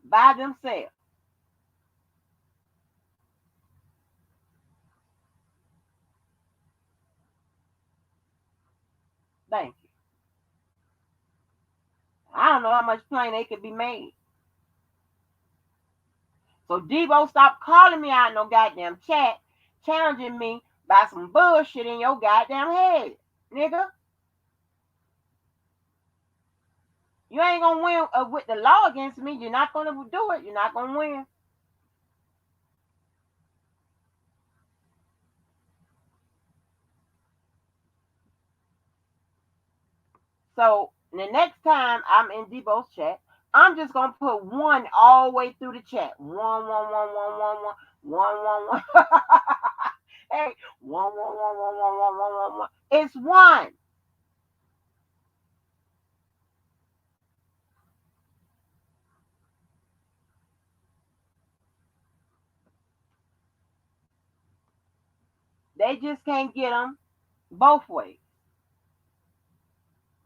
by themselves. Thank you. I don't know how much plain they could be made. So Debo, stop calling me out in no goddamn chat, challenging me by some bullshit in your goddamn head, nigga. You ain't gonna win with the law against me. You're not gonna do it. You're not gonna win. So the next time I'm in Debo's chat, I'm just gonna put one all the way through the chat. One. Hey, one. It's one. They just can't get them both ways.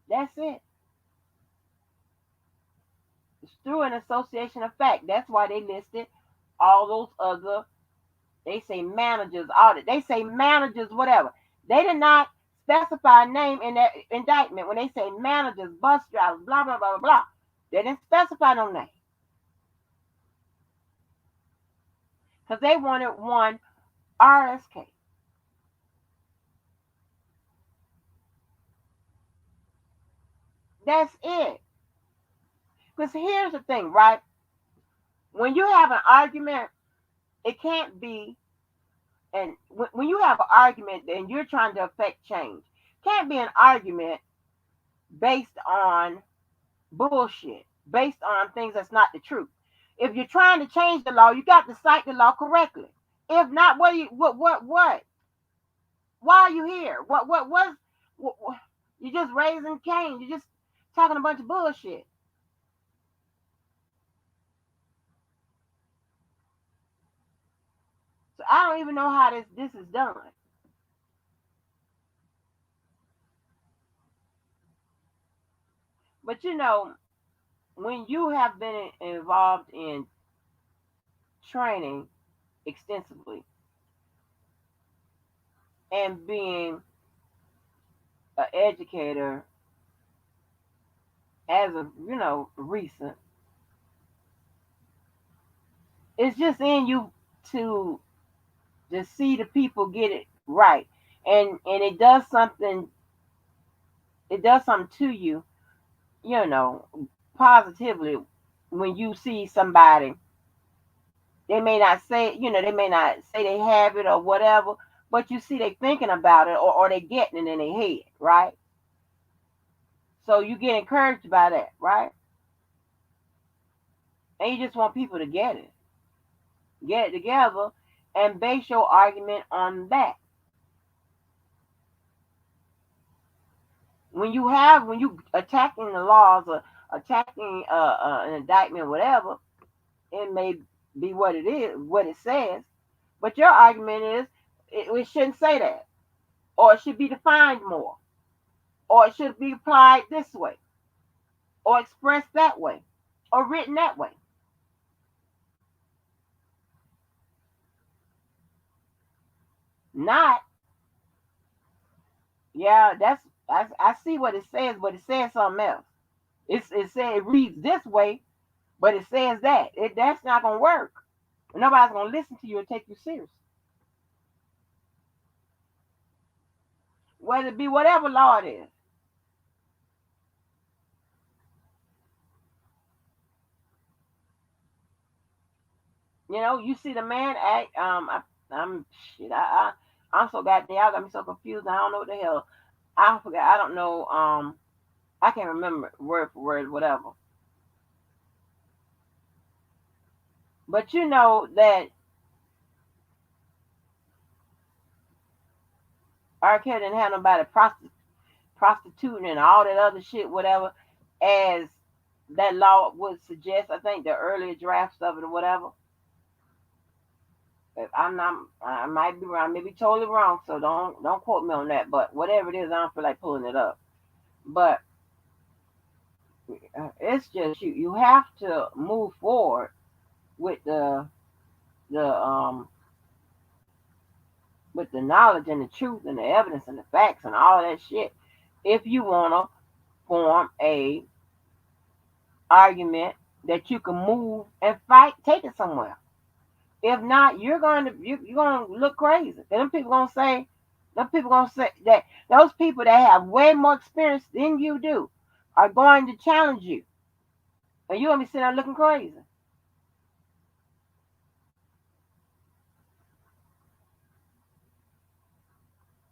That's it. It's through an association of fact. That's why they listed all those other, they say managers, audit. They say managers, whatever. They did not specify a name in that indictment when they say managers, bus drivers, blah, blah, blah, blah, blah. They didn't specify no name. Because they wanted one RSK. That's it. Because here's the thing, right? When you have an argument, it can't be, and when you have an argument and you're trying to affect change, can't be an argument based on bullshit, based on things that's not the truth. If you're trying to change the law, you got to cite the law correctly. If not, what do you what? Why are you here? What you're just raising Cain. You're just talking a bunch of bullshit. So I don't even know how this is done. But when you have been involved in training extensively and being an educator as of recent, it's just in you to see the people get it right, and it does something to you, you know positively, when you see somebody. They may not say, they may not say they have it or whatever, but you see they thinking about it, or they getting it in their head, right? So you get encouraged by that, right? And you just want people to get it together, and base your argument on that. When you attacking the laws, or attacking an indictment, whatever, it may be what it is, what it says, but your argument is it shouldn't say that, or it should be defined more, or it should be applied this way, or expressed that way, or written that way. Not, yeah, I see what it says, but it says something else. It reads this way, but it says that's not gonna work. Nobody's gonna listen to you and take you serious. Whether it be whatever law it is. You see the man act. I'm shit. I'm so goddamn. Y'all got me so confused. I don't know what the hell. I forgot. I don't know. I can't remember word for word, whatever. But you know that R. Kelly didn't have nobody prostituting and all that other shit, whatever, as that law would suggest. I think the earlier drafts of it or whatever. If I'm not, I might be wrong, I may be totally wrong, so don't quote me on that. But whatever it is, I don't feel like pulling it up. But it's just you have to move forward with the with the knowledge and the truth and the evidence and the facts and all that shit. If you wanna form a argument that you can move and fight, take it somewhere. If not, you're gonna look crazy. Them people gonna say that those people that have way more experience than you do are going to challenge you, and you're gonna be sitting there looking crazy.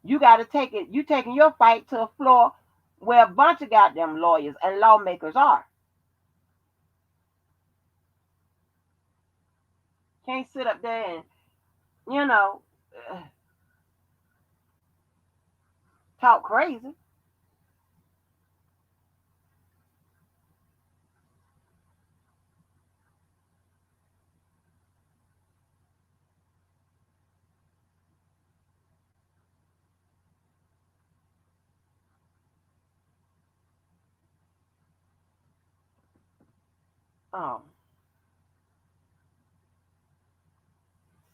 You got to take it. You taking your fight to a floor where a bunch of goddamn lawyers and lawmakers are. Can't sit up there and you know uh, talk crazy. Oh,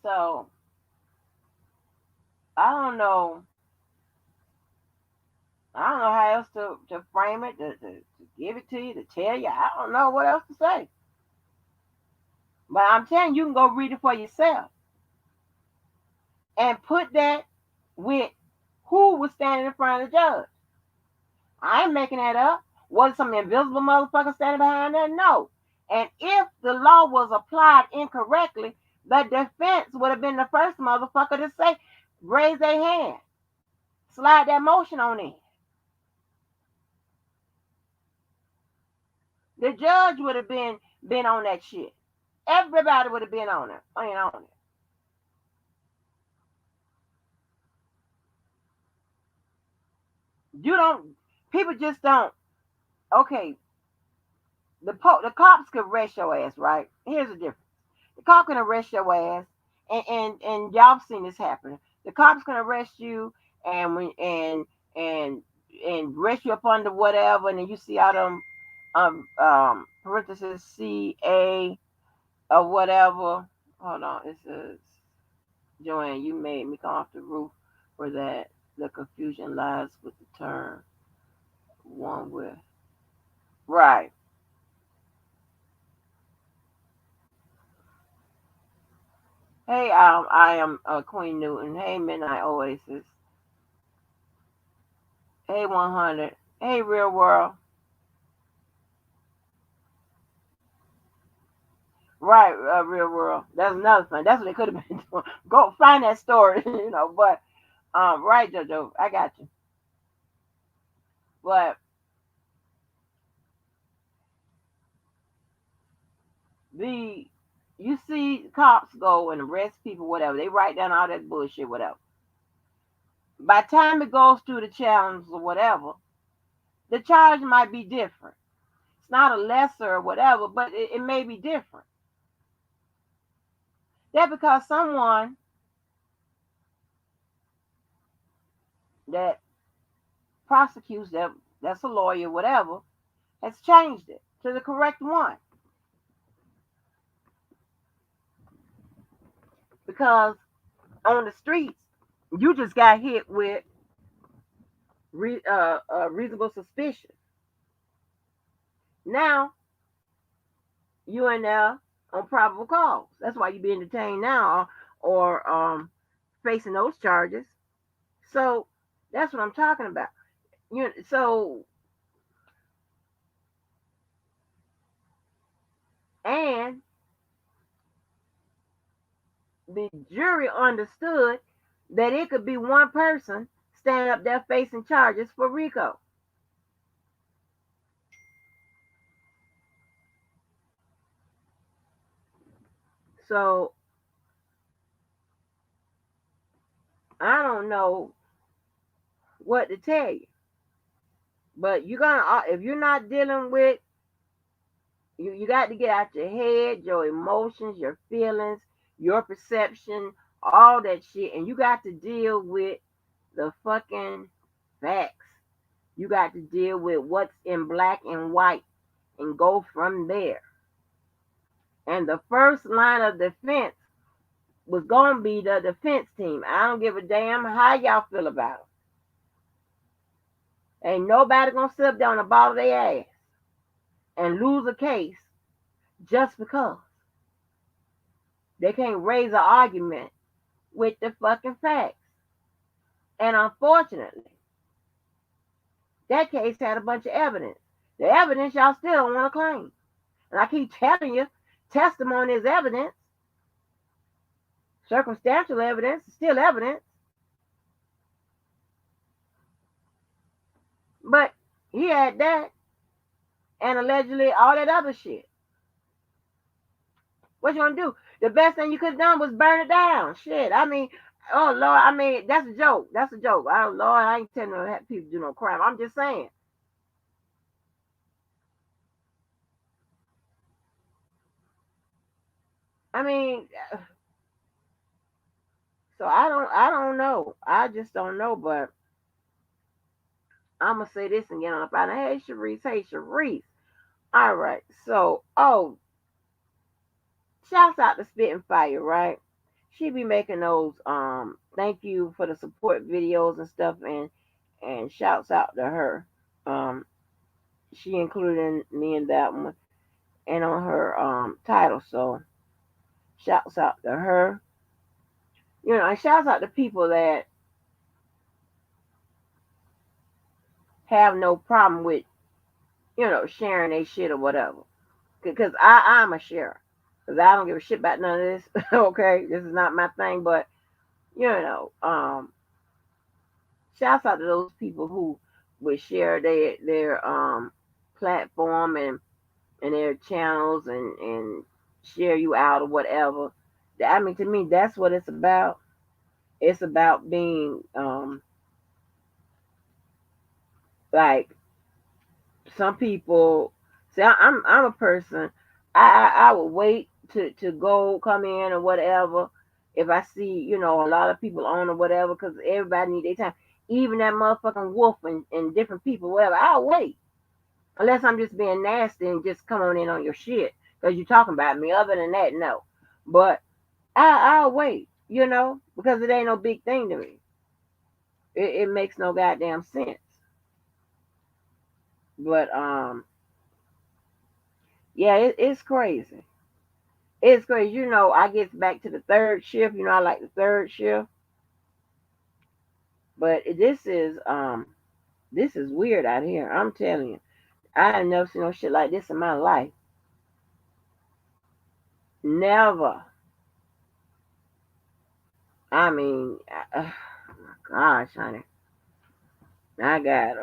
so I don't know. I don't know how else to frame it, to give it to you, to tell you. I don't know what else to say. But I'm telling you, you can go read it for yourself and put that with who was standing in front of the judge. I ain't making that up. Was some invisible motherfucker standing behind there? No. And if the law was applied incorrectly, the defense would have been the first motherfucker to say, raise their hand, slide that motion on in. The judge would have been on that shit. Everybody would have been on it. On it. You don't. People just don't. Okay, the cops could arrest your ass, right? Here's the difference. The cop can arrest your ass, and y'all seen this happen. The cops can arrest you, and when and arrest you up under whatever, and then you see all them parentheses CA or whatever. Hold on, it says Joanne, you made me come off the roof for that. The confusion lies with the term one with right. Hey, I am Queen Newton. Hey, Midnight Oasis. Hey, 100. Hey, Real World. Right, Real World. That's another thing. That's what they could have been doing. Go find that story, But, right, JoJo, I got you. But the you see cops go and arrest people, whatever. They write down all that bullshit, whatever. By the time it goes through the challenge or whatever, the charge might be different. It's not a lesser or whatever, but it may be different. That because someone that prosecutes them, that's a lawyer, whatever, has changed it to the correct one. Because on the streets, you just got hit with reasonable suspicion. Now you in there on probable cause. That's why you being detained now or facing those charges. So that's what I'm talking about. So and the jury understood that it could be one person standing up there facing charges for Rico. So I don't know what to tell you. But you're gonna if you're not dealing with you got to get out your head, your emotions, your feelings. your perception, all that shit, and you got to deal with the fucking facts. You got to deal with what's in black and white and go from there. And the first line of defense was going to be the defense team. I don't give a damn how y'all feel about it. Ain't nobody going to sit up there on the ball of their ass and lose a case just because they can't raise an argument with the fucking facts. And unfortunately, that case had a bunch of evidence. The evidence y'all still don't want to claim. And I keep telling you, testimony is evidence. Circumstantial evidence is still evidence. But he had that and allegedly all that other shit. What you gonna do? The best thing you could have done was burn it down. Shit. I mean, oh Lord, I mean, that's a joke. That's a joke. Oh Lord, I ain't telling no people to do no crime. I'm just saying. I mean, so I don't know. I just don't know, but I'm gonna say this and get on up out of hey Sharice, hey Sharice. All right, so shouts out to Spitting Fire, right? She be making those thank you for the support videos and stuff, and shouts out to her. Um she included me in that one and on her title, so shouts out to her. You know, and shouts out to people that have no problem with, you know, sharing their shit or whatever. Because I'm a sharer. Because I don't give a shit about none of this. Okay, this is not my thing, but you know, shouts out to those people who would share their platform and their channels and share you out or whatever. I mean, to me, that's what it's about. It's about being like some people. See, I'm a person. I would wait to go come in or whatever if I see, you know, a lot of people on or whatever, because everybody need their time. Even that motherfucking wolf and different people, whatever. I'll wait unless I'm just being nasty and just come on in on your shit because you're talking about me. Other than that, no. But I'll wait, you know, because it ain't no big thing to me. It makes no goddamn sense. But yeah, it's crazy. It's crazy. You know, I get back to the third shift. You know, I like the third shift. But this is weird out here. I'm telling you. I ain't never seen no shit like this in my life. Never. I mean, oh my gosh, honey. I got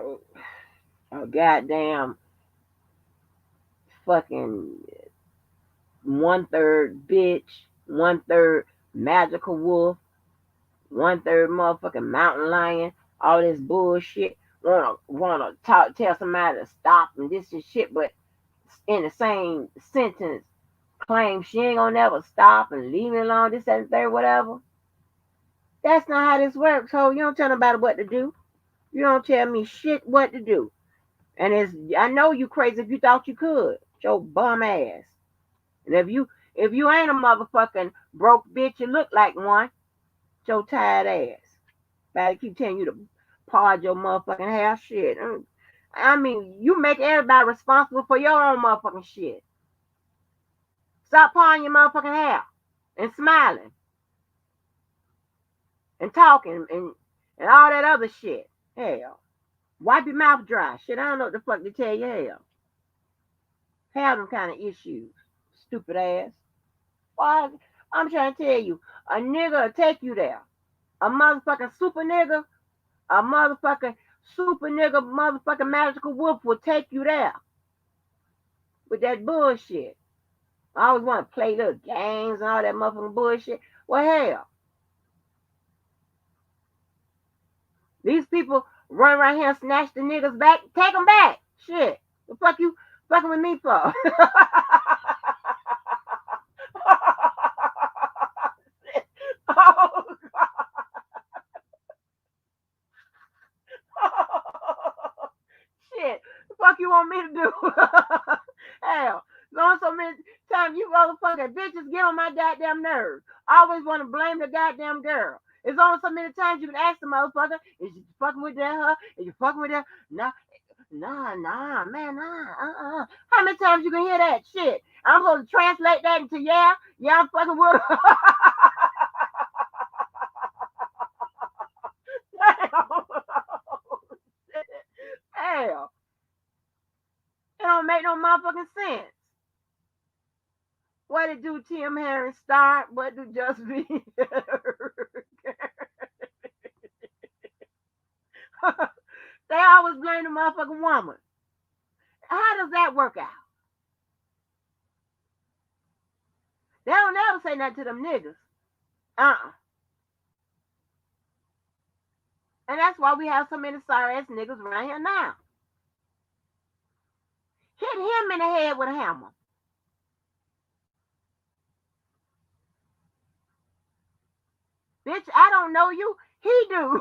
a goddamn fucking 1/3 bitch, 1/3 magical wolf, 1/3 motherfucking mountain lion, all this bullshit. Wanna tell somebody to stop and this and shit, but in the same sentence claim she ain't gonna never stop and leave me alone, this and third, whatever. That's not how this works. So you don't tell nobody what to do. You don't tell me shit what to do. And I know you crazy if you thought you could. Your bum ass. And if you ain't a motherfucking broke bitch, you look like one. Your tired ass. Better keep telling you to pause your motherfucking hair shit. I mean, you make everybody responsible for your own motherfucking shit. Stop pawing your motherfucking hair and smiling and talking and all that other shit. Hell. Wipe your mouth dry. Shit, I don't know what the fuck to tell you. Hell. Have them kind of issues. Stupid ass. Why? I'm trying to tell you, a nigga will take you there. A motherfucking super nigga, a motherfucking super nigga, motherfucking magical wolf will take you there with that bullshit. I always want to play little games and all that motherfucking bullshit. Well, hell, these people run around here and snatch the niggas back. Take them back. Shit. The fuck you fucking with me for? want me to do? Hell, so many times you motherfucking bitches get on my goddamn nerves. I always want to blame the goddamn girl. It's only so many times you can ask the motherfucker, is you fucking with that her? Is you fucking with that? Nah, man, nah. How many times you can hear that shit? I'm supposed to translate that into yeah, I'm fucking with her. Hell, it don't make no motherfucking sense. What did do Tim Harris start? What do Just Be? They always blame the motherfucking woman. How does that work out? They don't ever say nothing to them niggas. Uh-uh. And that's why we have so many sorry ass niggas around here now. Hit him in the head with a hammer. Bitch, I don't know you. He do.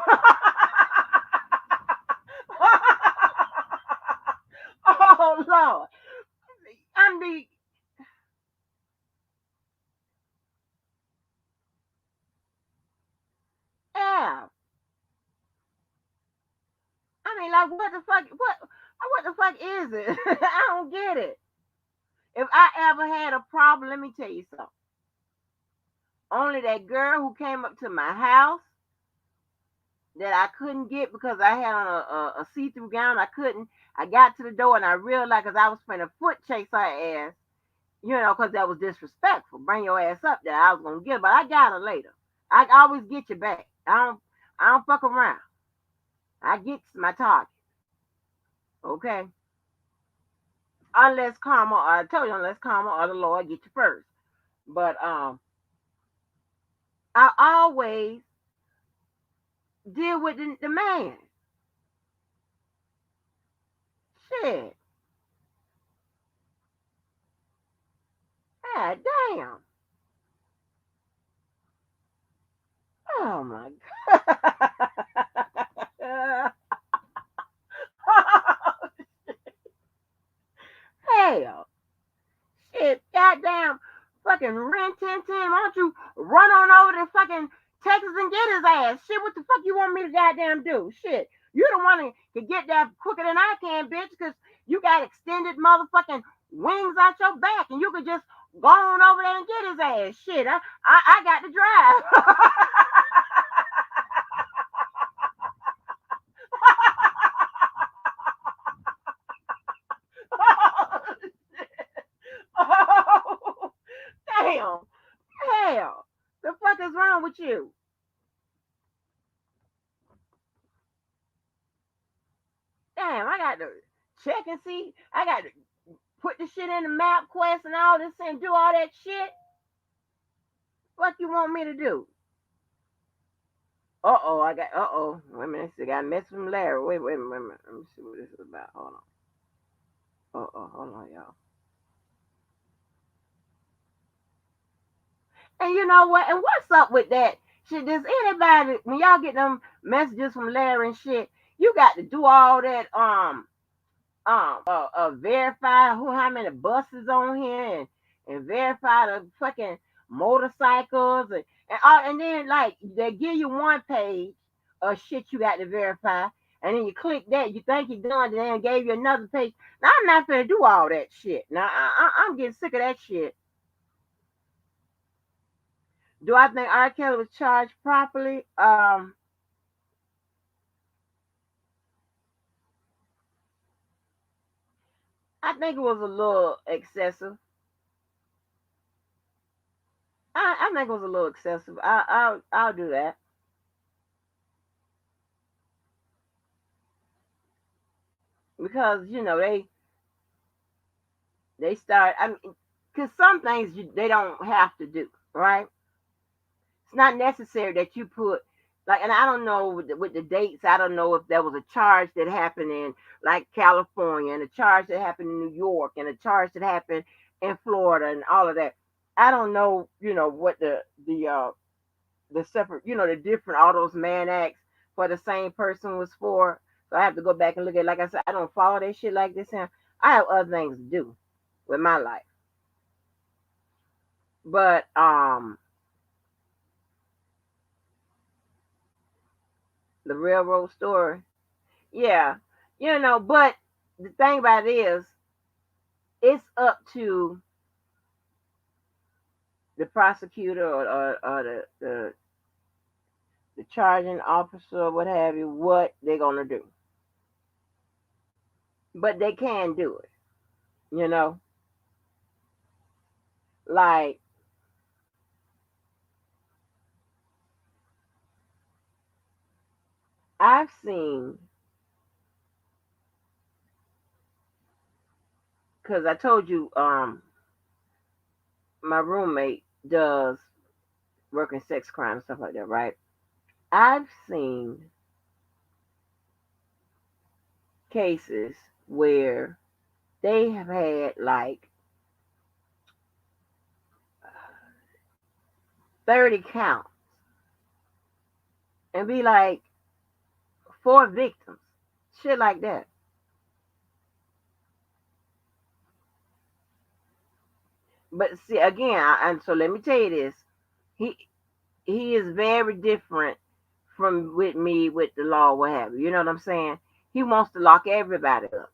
Oh Lord. I'm the yeah. I mean, like, what the fuck is it? I don't get it. If I ever had a problem, let me tell you something. Only that girl who came up to my house that I couldn't get because I had on a see-through gown. I couldn't. I got to the door and I realized because I was trying to foot chase her ass, because that was disrespectful. Bring your ass up there. I was gonna get her, but I got her later. I always get you back. I don't fuck around. I get my target. Okay. Unless karma, I told you, unless karma or the Lord get you first. But I always deal with the man. Shit. God damn. Oh my god. Hell. Shit. Goddamn. Fucking Ren 1010. Why don't you run on over to fucking Texas and get his ass? Shit, what the fuck you want me to goddamn do? Shit. You don't want to get that quicker than I can, bitch, because you got extended motherfucking wings out your back and you could just go on over there and get his ass. Shit. I got to drive. Oh, damn. Hell. The fuck is wrong with you? Damn, I got to check and see. I got to put the shit in the map quest and all this and do all that shit. What you want me to do? Wait a minute. I got a message from Larry. Wait a minute. Let me see what this is about. Hold on. Hold on, y'all. And you know what? And what's up with that? Shit, does anybody, when y'all get them messages from Larry and shit, you got to do all that, verify how many buses on here and verify the fucking motorcycles and then like they give you one page of shit you got to verify and then you click that you think you're done and then gave you another page. Now I'm not gonna do all that shit. Now I'm getting sick of that shit. Do I think R. Kelly was charged properly? I think it was a little excessive. I think it was a little excessive. I'll do that. Because they start. I mean, because some things they don't have to do, right? It's not necessary that you put like, and I don't know with the dates. I don't know if there was a charge that happened in like California and a charge that happened in New York and a charge that happened in Florida and all of that. I don't know, what the separate, the different all those man acts for the same person was for. So I have to go back and look at. Like I said, I don't follow that shit like this. I have other things to do with my life. But the railroad story, yeah, but the thing about it is, it's up to the prosecutor or the charging officer or what have you, what they're gonna do. But they can do it, you know. Like I've seen, because I told you, my roommate does work in sex crime stuff like that, right? I've seen cases where they have had like 30 counts and be like four victims, shit like that. But see, again, and so let me tell you this: he he is very different from with me with the law, what have you. You know what I'm saying? He wants to lock everybody up.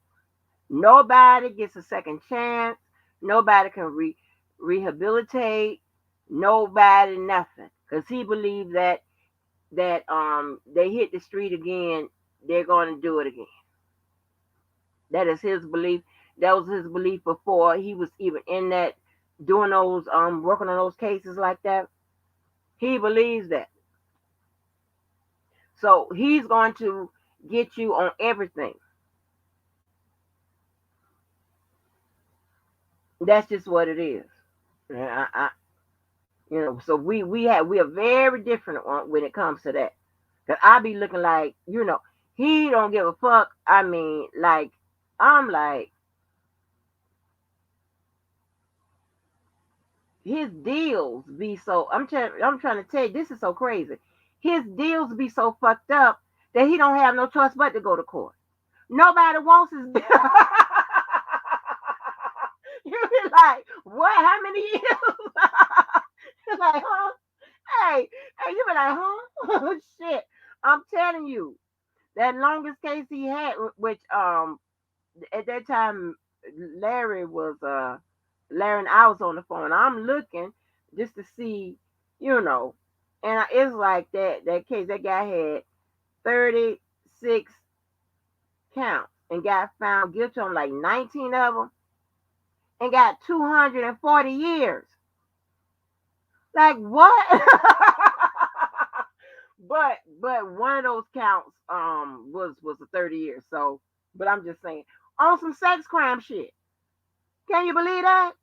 Nobody gets a second chance. Nobody can rehabilitate. Nobody, nothing, because he believes that they hit the street again, they're going to do it again. That is his belief. That was his belief before he was even in that, doing those working on those cases like that. He believes that. So he's going to get you on everything. That's just what it is. So we are very different when it comes to that. Cause I be looking like, he don't give a fuck. I mean, like, I'm like, his deals be so. I'm trying to tell you, this is so crazy. His deals be so fucked up that he don't have no choice but to go to court. Nobody wants his deal. You be like, what? How many years? You're like, huh? Hey, you be like, huh? Shit. I'm telling you, that longest case he had, which at that time Larry was Larry and I was on the phone. I'm looking just to see, you know, and it's like that case. That guy had 36 counts and got found guilty on like 19 of them and got 240 years. Like what? but one of those counts was a 30 years. So, but I'm just saying, on some sex crime shit. Can you believe that?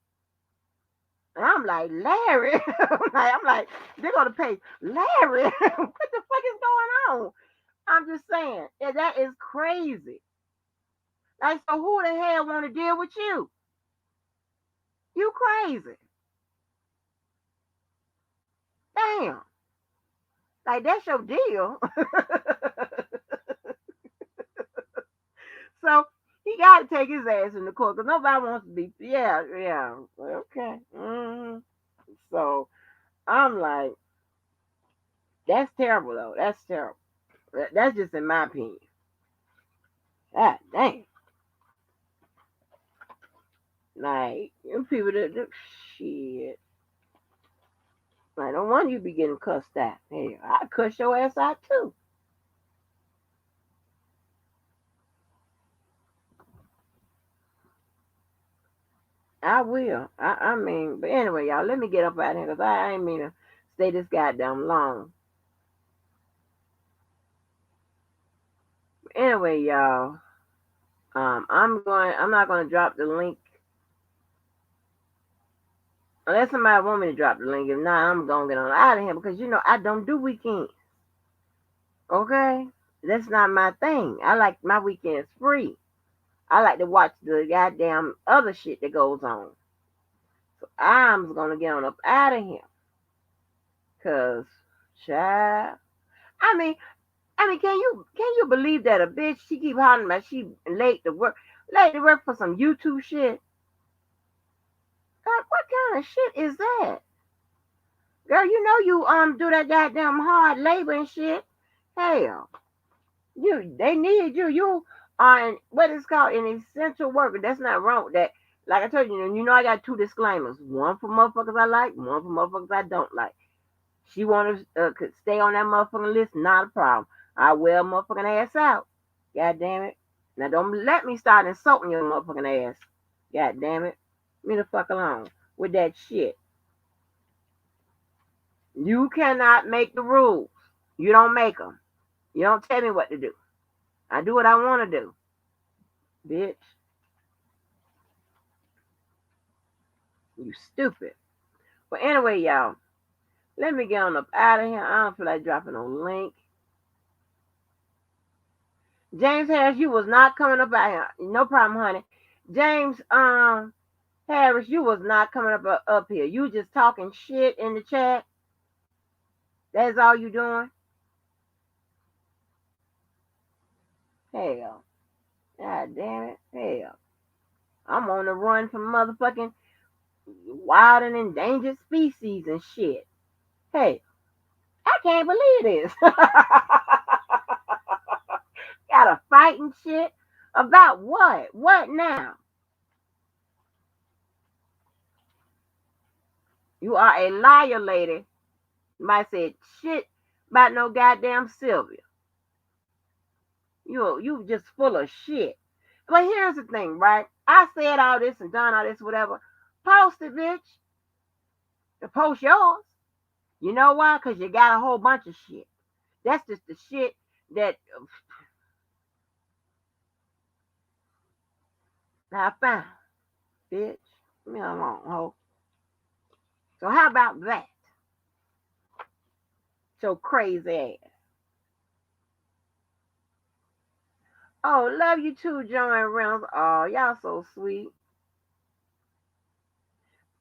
And I'm like, Larry. I'm like, they're gonna pay Larry. What the fuck is going on? I'm just saying, yeah, that is crazy. Like, so who the hell want to deal with you? You crazy? Damn. Like that's your deal. So he got to take his ass in the court because nobody wants to be. Yeah, yeah. Okay. So I'm like, that's terrible though. That's terrible. That's just in my opinion. God dang. Like, you people that do shit. I don't want you to be getting cussed out. Hey, I cuss your ass out too. I will. I mean, but anyway, y'all, let me get up out of here because I ain't mean to stay this goddamn long. Anyway, y'all, I'm not going to drop the link unless somebody want me to drop the link. If not, I'm going to get on out of here because, I don't do weekends. Okay? That's not my thing. I like my weekends free. I like to watch the goddamn other shit that goes on. So I'm going to get on up out of here. Because, child, I mean, can you believe that a bitch, she keep hollering about she late to work? Lady work for some YouTube shit. God, what kind of shit is that? Girl, you know you do that goddamn hard labor and shit. Hell. They need you. You are what is called an essential worker. That's not wrong with that. Like I told you, you know I got two disclaimers. One for motherfuckers I like, one for motherfuckers I don't like. She want to could stay on that motherfucking list, not a problem. I wear motherfucking ass out. God damn it. Now don't let me start insulting your motherfucking ass. God damn it. Leave me the fuck alone with that shit. You cannot make the rules. You don't make them. You don't tell me what to do. I do what I want to do. Bitch. You stupid. But anyway, y'all, let me get on up out of here. I don't feel like dropping no link. James Harris, you was not coming up out here. No problem, honey. James Harris, you was not coming up here. You just talking shit in the chat. That's all you doing? Hell. God damn it. Hell. I'm on the run from motherfucking wild and endangered species and shit. Hey, I can't believe this. Got a fighting shit about what? What now? You are a liar, lady. You might say shit about no goddamn Sylvia. You just full of shit. But here's the thing, right? I said all this and done all this, whatever. Post it, bitch. Post yours. You know why? Because you got a whole bunch of shit. That's just the shit that I found. Bitch. Leave me alone, ho. So how about that? So crazy ass. Oh, love you too, Joanne Reynolds. Oh, y'all so sweet.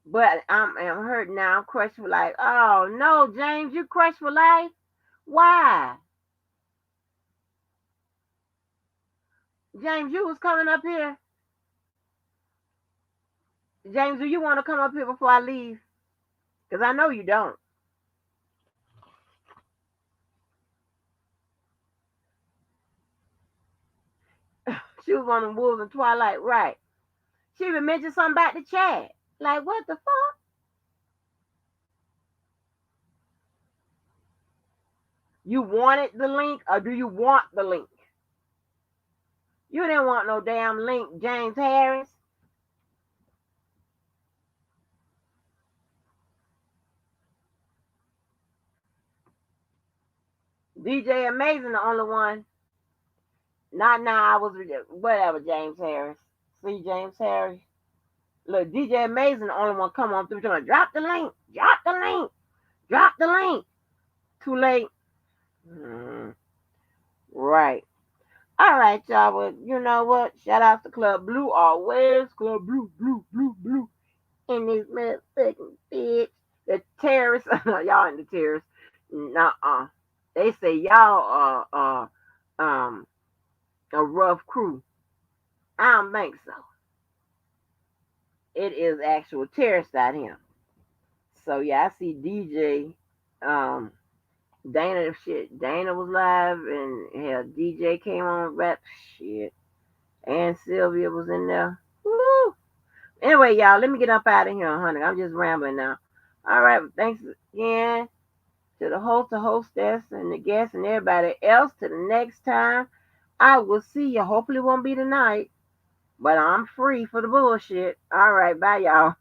But I'm hurt now. I'm crushed for life. Oh no, James, you crushed for life? Why? James, you was coming up here. James, do you want to come up here before I leave? Because I know you don't. She was on the Wolves and Twilight, right? She even mentioned something about the chat. Like, what the fuck? You wanted the link or do you want the link? You didn't want no damn link, James Harris. DJ Amazing, the only one. Not now, I was, whatever, James Harris. See, James Harris. Look, DJ Amazing, the only one come on through trying to drop the link, drop the link, drop the link. Too late. Right. All right, y'all. Well, you know what? Shout out to Club Blue always. Club Blue, Blue, Blue, Blue. In this motherfucking bitch. The terrorists. Y'all ain't the terrorists. Nuh-uh. They say y'all are a rough crew. I don't think so. It is actual terrorists out here. So yeah, I see DJ Dana shit. Dana was live and hell DJ came on rap shit. And Sylvia was in there. Woo! Anyway, y'all, let me get up out of here, honey. I'm just rambling now. All right, thanks again to the host, the hostess, and the guests, and everybody else. To the next time, I will see you. Hopefully, it won't be tonight, but I'm free for the bullshit. All right, bye, y'all.